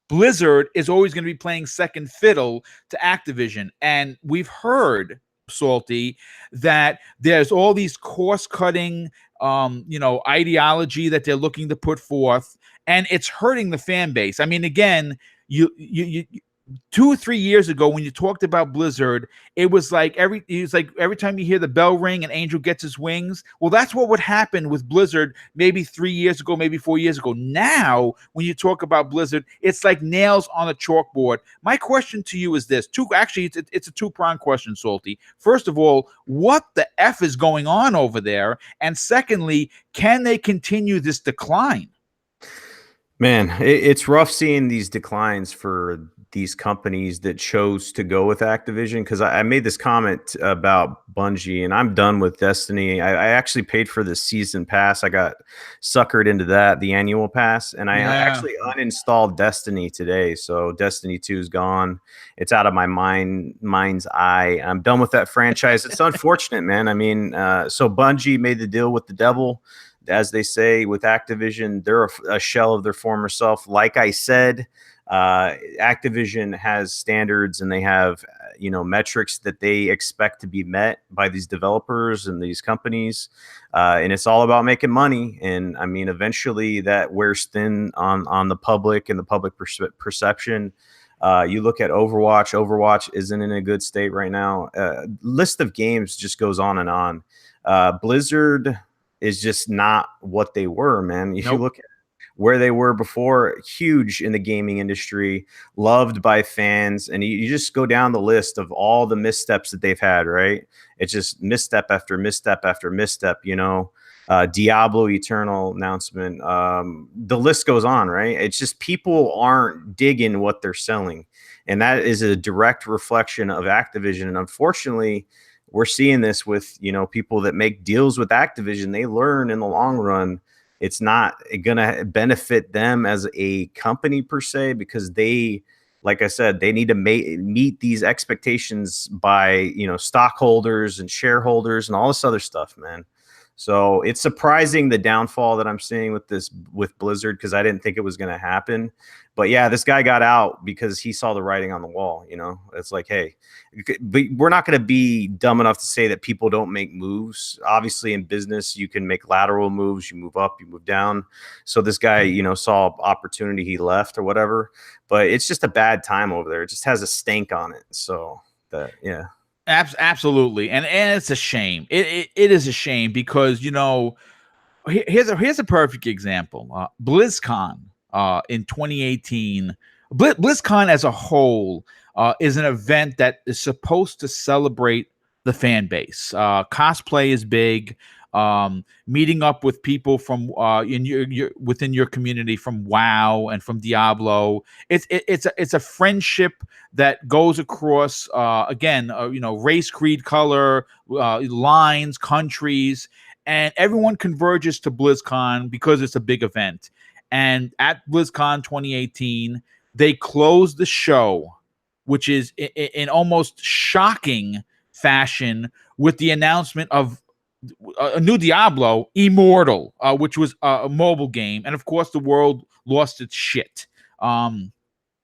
Blizzard is always going to be playing second fiddle to Activision. And we've heard, Salty, that there's all these cost-cutting ideology that they're looking to put forth, and it's hurting the fan base. I mean, again, you 2 or 3 years ago when you talked about Blizzard, it was like every time you hear the bell ring, an angel gets his wings. Well, that's what would happen with Blizzard maybe 3 years ago, maybe 4 years ago. Now, when you talk about Blizzard, it's like nails on a chalkboard. My question to you is this: it's a two-pronged question, Salty. First of all, what the F is going on over there? And secondly, can they continue this decline? Man, it's rough seeing these declines for these companies that chose to go with Activision, because I made this comment about Bungie, and I'm done with Destiny. I actually paid for the season pass. I got suckered into that, the annual pass, and I actually uninstalled Destiny today. So Destiny 2 is gone. It's out of my mind's eye. I'm done with that franchise. It's unfortunate, man. I mean, so Bungie made the deal with the devil. As they say with Activision, they're a shell of their former self. Like I said, Activision has standards, and they have metrics that they expect to be met by these developers and these companies, and it's all about making money. And I mean, eventually that wears thin on the public and the public perception. You look at Overwatch. Overwatch isn't in a good state right now. List of games just goes on and on. Blizzard is just not what they were, man. If you look at where they were before, huge in the gaming industry, loved by fans, and you just go down the list of all the missteps that they've had, right? It's just misstep after misstep after misstep, Diablo Eternal announcement. The list goes on, right? It's just people aren't digging what they're selling, and that is a direct reflection of Activision. And unfortunately, we're seeing this with, people that make deals with Activision. They learn in the long run it's not going to benefit them as a company per se, because they, like I said, they need to meet these expectations by, stockholders and shareholders and all this other stuff, man. So it's surprising the downfall that I'm seeing with Blizzard, because I didn't think it was going to happen. But yeah, this guy got out because he saw the writing on the wall. It's like, hey, but we're not going to be dumb enough to say that people don't make moves. Obviously, in business, you can make lateral moves. You move up, you move down. So this guy, saw opportunity, he left or whatever. But it's just a bad time over there. It just has a stank on it. So yeah. Absolutely, and it's a shame. It is a shame because here's a perfect example. BlizzCon in 2018. BlizzCon as a whole is an event that is supposed to celebrate the fan base. Cosplay is big. Meeting up with people from within your community from WoW and from Diablo. It's a friendship that goes across race, creed, color, lines, countries, and everyone converges to BlizzCon because it's a big event. And at BlizzCon 2018, they closed the show, which is in almost shocking fashion, with the announcement of a new Diablo, Immortal, which was a mobile game, and of course the world lost its shit.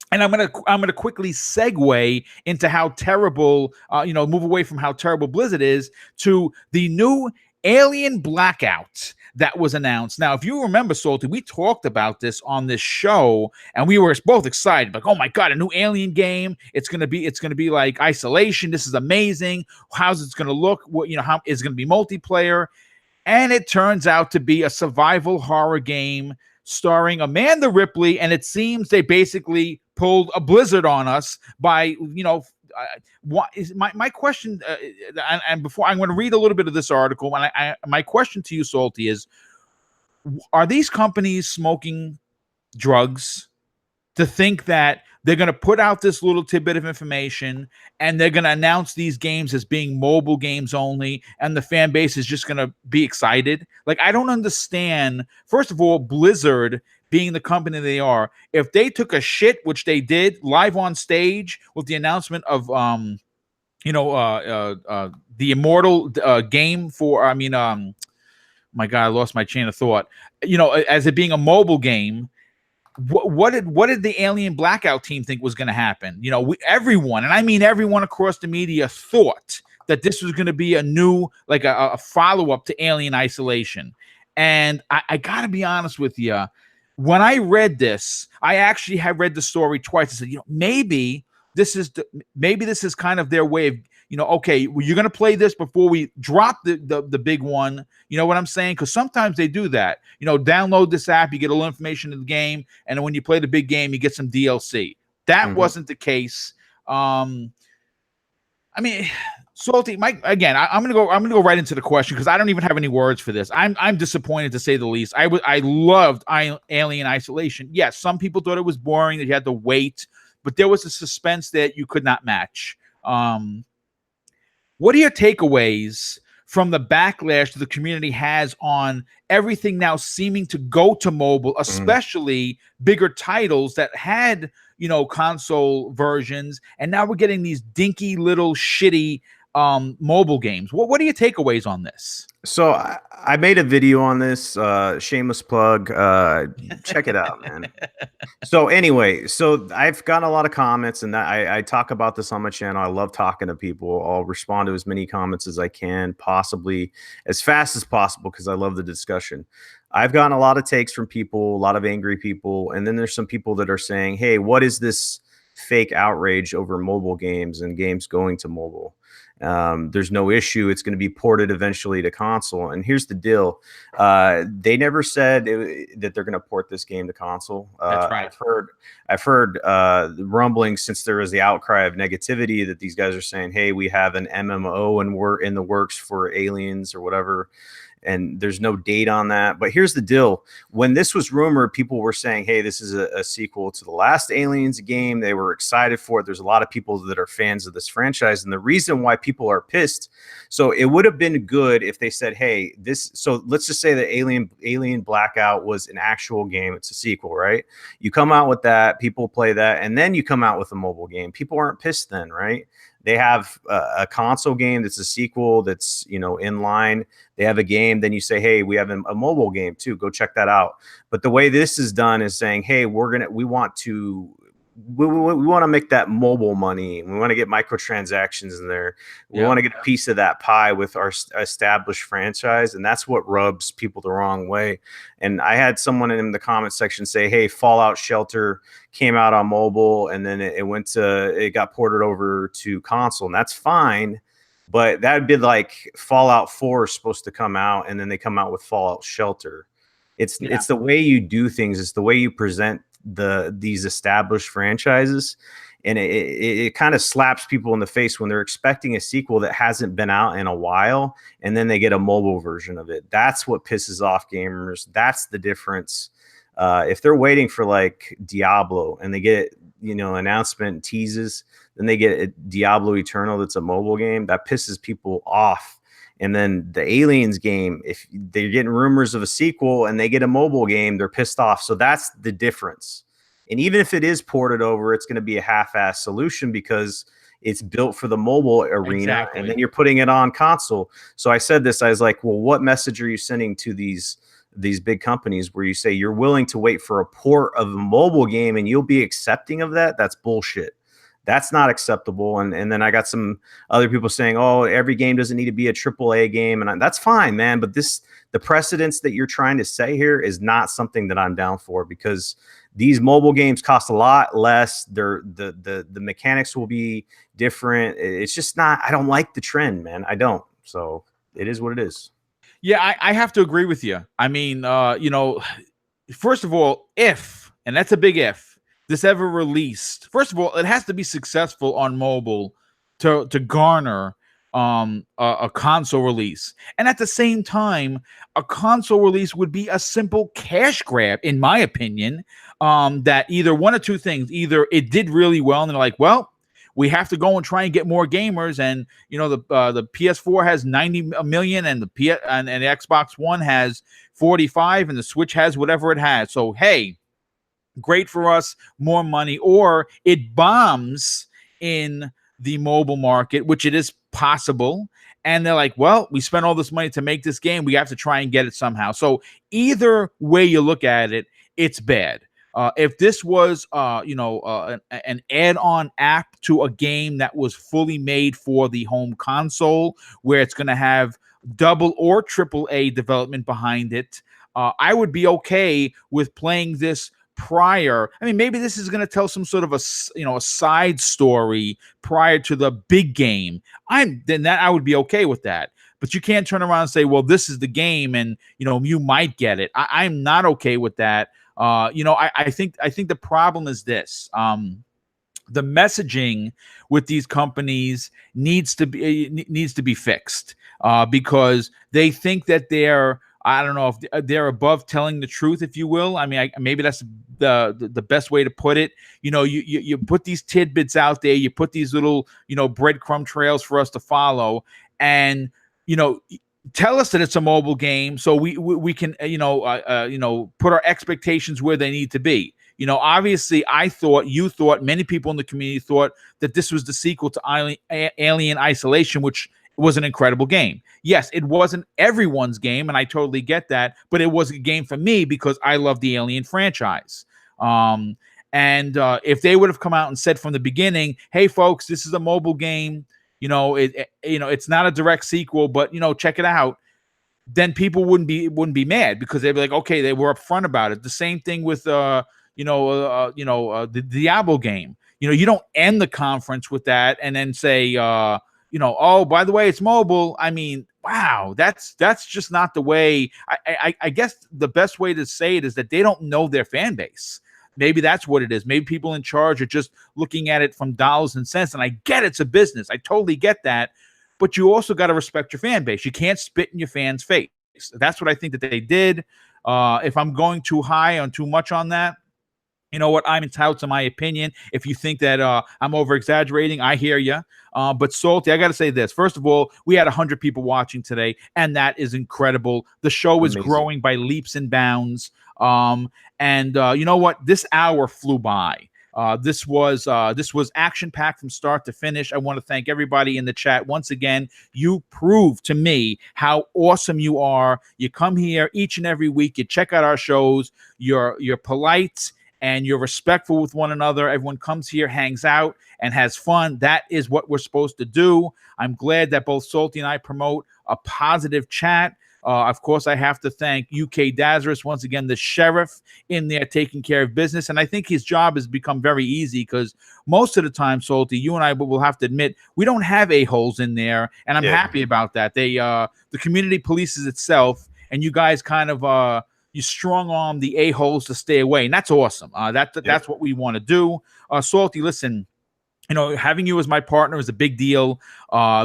And I'm gonna quickly segue into how terrible, move away from how terrible Blizzard is to the new Alien Blackout that was announced. Now, if you remember, Salty, we talked about this on this show, and we were both excited, like, oh my god, a new Alien game! It's gonna be like Isolation. This is amazing. How's it gonna look? How is it gonna be multiplayer? And it turns out to be a survival horror game starring Amanda Ripley, and it seems they basically pulled a Blizzard on us by, what is my question? And before I'm going to read a little bit of this article, and my question to you, Salty, is: are these companies smoking drugs? to think that they're going to put out this little tidbit of information and they're going to announce these games as being mobile games only, and the fan base is just going to be excited. Like, I don't understand. First of all, Blizzard, being the company they are, if they took a shit, which they did live on stage with the announcement of the Immortal game for, my God, I lost my chain of thought. As it being a mobile game, what did the Alien Blackout team think was going to happen? Everyone, and I mean everyone across the media, thought that this was going to be a new, like a follow-up to Alien Isolation. And I got to be honest with you, when I read this, I actually had read the story twice. I said, maybe this is kind of their way of, okay, well, you're going to play this before we drop the big one. You know what I'm saying? Because sometimes they do that. Download this app, you get a little information in the game, and then when you play the big game, you get some DLC. That wasn't the case. Salty, Mike. Again, I'm gonna go right into the question because I don't even have any words for this. I'm disappointed, to say the least. I loved Alien Isolation. Yes, some people thought it was boring, that you had to wait, but there was a suspense that you could not match. What are your takeaways from the backlash that the community has on everything now seeming to go to mobile, especially bigger titles that had, console versions, and now we're getting these dinky little shitty mobile games? What are your takeaways on this? So I made a video on this, shameless plug. Check it out, man. So anyway, so I've gotten a lot of comments, and I talk about this on my channel. I love talking to people. I'll respond to as many comments as I can, possibly as fast as possible, because I love the discussion. I've gotten a lot of takes from people, a lot of angry people, and then there's some people that are saying, hey, what is this fake outrage over mobile games and games going to mobile? There's no issue. It's going to be ported eventually to console. And here's the deal. They never said that they're going to port this game to console. That's right. I've heard rumblings, since there was the outcry of negativity, that these guys are saying, hey, we have an MMO and we're in the works for Aliens or whatever. And there's no date on that. But here's the deal. When this was rumored, people were saying, hey, this is a sequel to the last Aliens game. They were excited for it. There's a lot of people that are fans of this franchise. And the reason why people are pissed, so it would have been good if they said, hey, so let's just say that Alien Blackout was an actual game. It's a sequel, right? You come out with that, people play that, and then you come out with a mobile game. People aren't pissed then, right? They have a console game that's a sequel that's, in line. They have a game. Then you say, hey, we have a mobile game too. Go check that out. But the way this is done is saying, hey, we want to make that mobile money. We want to get microtransactions in there. We want to get a piece of that pie with our established franchise. And that's what rubs people the wrong way. And I had someone in the comment section say, hey, Fallout Shelter came out on mobile, and then it got ported over to console. And that's fine. But that'd be like Fallout 4 is supposed to come out, and then they come out with Fallout Shelter. It's the way you do things. It's the way you present these established franchises, and it kind of slaps people in the face when they're expecting a sequel that hasn't been out in a while, and then they get a mobile version of it. That's what pisses off gamers. That's the difference. If they're waiting for like Diablo and they get announcement teases, then they get a Diablo Eternal that's a mobile game, that pisses people off. And then the Aliens game, if they're getting rumors of a sequel and they get a mobile game, they're pissed off. So that's the difference. And even if it is ported over, it's going to be a half-assed solution because it's built for the mobile arena. Exactly. And then you're putting it on console. So I said this, I was like, well, what message are you sending to these big companies where you say you're willing to wait for a port of a mobile game and you'll be accepting of that? That's bullshit. That's not acceptable. And then I got some other people saying, oh, every game doesn't need to be a AAA game. And that's fine, man. But the precedence that you're trying to say here is not something that I'm down for, because these mobile games cost a lot less. The mechanics will be different. It's just not, I don't like the trend, man. I don't. So it is what it is. Yeah, I have to agree with you. I mean, first of all, and that's a big if, this ever released, first of all, it has to be successful on mobile to garner a console release. And at the same time, a console release would be a simple cash grab, in my opinion. That either one or two things: either it did really well, and they're like, well, we have to go and try and get more gamers, and the PS4 has 90 million, and and the Xbox One has 45, and the Switch has whatever it has. So hey, great for us, more money. Or it bombs in the mobile market, which it is possible, and they're like, well, we spent all this money to make this game, we have to try and get it somehow. So either way you look at it, it's bad. If this was an add-on app to a game that was fully made for the home console, where it's going to have double or triple A development behind it, I would be okay with playing this prior. I mean, maybe this is going to tell some sort of a side story prior to the big game. Then I would be okay with that. But you can't turn around and say, well, this is the game, and you might get it. I'm not okay with that. I think the problem is this. The messaging with these companies needs to be fixed, because they think that I don't know if they're above telling the truth, if you will. I mean, maybe that's the best way to put it. You put these tidbits out there, you put these little breadcrumb trails for us to follow, and tell us that it's a mobile game, so we can put our expectations where they need to be. Obviously, you thought, many people in the community thought that this was the sequel to Alien Isolation, which was an incredible game. Yes, it wasn't everyone's game, and I totally get that, but it was a game for me because I love the Alien franchise. And if they would have come out and said from the beginning, "Hey, folks, this is a mobile game. It's not a direct sequel, but check it out," then people wouldn't be mad, because they'd be like, okay, they were upfront about it. The same thing with the Diablo game. You don't end the conference with that and then say, oh, by the way, it's mobile. I mean, wow, that's just not the way. I guess the best way to say it is that they don't know their fan base. Maybe that's what it is. Maybe people in charge are just looking at it from dollars and cents. And I get it's a business. I totally get that. But you also got to respect your fan base. You can't spit in your fans' face. That's what I think that they did. If I'm going too high on too much on that, you know what? I'm entitled to my opinion. If you think that I'm over-exaggerating, I hear you. But Salty, I got to say this. First of all, we had 100 people watching today, and that is incredible. The show is growing by leaps and bounds. And you know what? This hour flew by. This was action-packed from start to finish. I want to thank everybody in the chat. Once again, you prove to me how awesome you are. You come here each and every week. You check out our shows. You're polite, and you're respectful with one another. Everyone comes here, hangs out, and has fun. That is what we're supposed to do. I'm glad that both Salty and I promote a positive chat. Of course, I have to thank UK Dazarus, once again, the sheriff in there taking care of business. And I think his job has become very easy, because most of the time, Salty, you and I will have to admit, we don't have a-holes in there. And I'm happy about that. The community polices itself, and you guys kind of you strong arm the a-holes to stay away, and that's awesome. That's what we want to do. Salty, listen, having you as my partner is a big deal.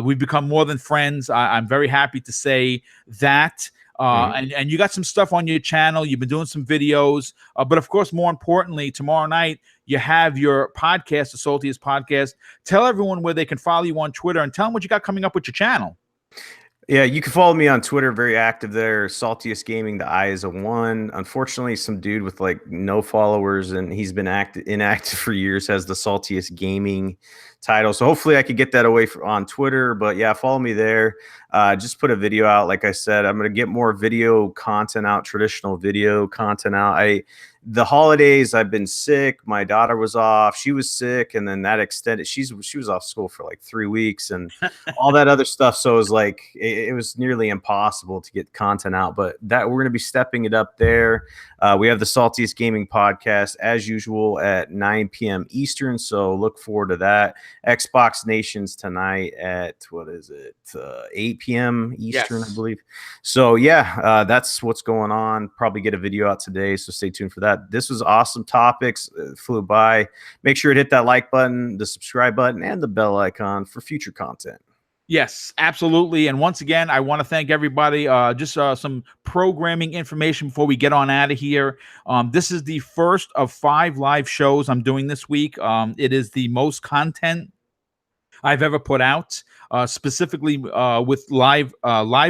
We've become more than friends. I'm very happy to say that. And you got some stuff on your channel. You've been doing some videos. But of course, more importantly, tomorrow night, you have your podcast, the Saltiest podcast. Tell everyone where they can follow you on Twitter, and tell them what you got coming up with your channel. Yeah, you can follow me on Twitter. Very active there. Saltiest Gaming. The I is a 1. Unfortunately, some dude with like no followers, and he's been inactive for years, has the Saltiest Gaming title. So hopefully I could get that away on Twitter. But yeah, follow me there. Just put a video out. Like I said, I'm going to get more video content out, traditional video content out. The holidays, I've been sick. My daughter was off. She was sick, and then that extended. She was off school for like 3 weeks, and all that other stuff. So it was like it was nearly impossible to get content out. But that we're going to be stepping it up there. We have the Saltiest Gaming podcast as usual at 9 p.m. Eastern. So look forward to that. Xbox Nations tonight at 8 p.m. Eastern, yes. I believe. So yeah, that's what's going on. Probably get a video out today. So stay tuned for that. This was awesome topics. Flew by. Make sure to hit that like button, the subscribe button, and the bell icon for future content. Yes, absolutely. And once again, I want to thank everybody. Just some programming information before we get on out of here. This is the first of 5 live shows I'm doing this week. It is the most content I've ever put out, specifically with live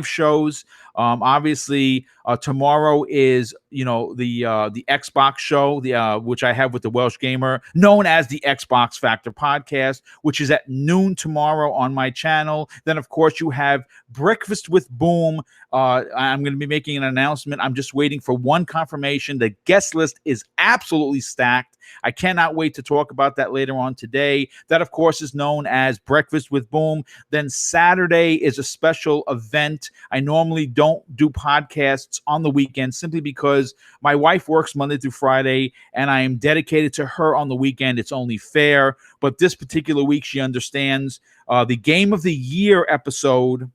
shows. Obviously, tomorrow is the Xbox show, the which I have with the Welsh Gamer, known as the Xbox Factor Podcast, which is at noon tomorrow on my channel. Then, of course, you have Breakfast with Boom. I'm going to be making an announcement. I'm just waiting for one confirmation. The guest list is absolutely stacked. I cannot wait to talk about that later on today. That, of course, is known as Breakfast with Boom. Then Saturday is a special event. I normally don't do podcasts on the weekend simply because my wife works Monday through Friday, and I am dedicated to her on the weekend. It's only fair. But this particular week, she understands. The Game of the Year episode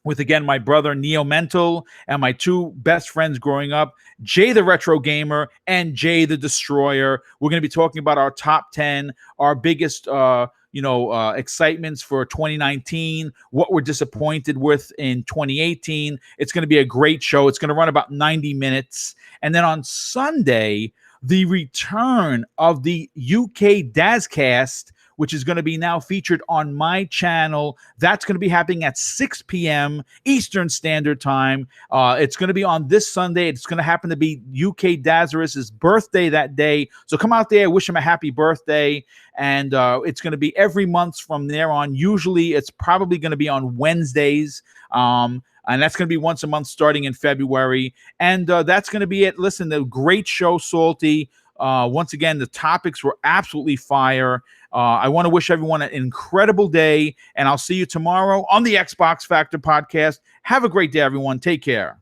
with, again, my brother Neo Mental and my 2 best friends growing up, Jay the Retro Gamer and Jay the Destroyer. We're going to be talking about our top 10, our biggest excitements for 2019, what we're disappointed with in 2018. It's going to be a great show. It's going to run about 90 minutes. And then on Sunday, the return of the UK Dazcast, which is going to be now featured on my channel. That's going to be happening at 6 p.m. Eastern Standard Time. It's going to be on this Sunday. It's going to happen to be UK Dazarus' birthday that day. So come out there, wish him a happy birthday. And it's going to be every month from there on. Usually it's probably going to be on Wednesdays. And that's going to be once a month starting in February. And that's going to be it. Listen, the great show, Salty. Once again, the topics were absolutely fire. I want to wish everyone an incredible day, and I'll see you tomorrow on the Xbox Factor Podcast. Have a great day, everyone. Take care.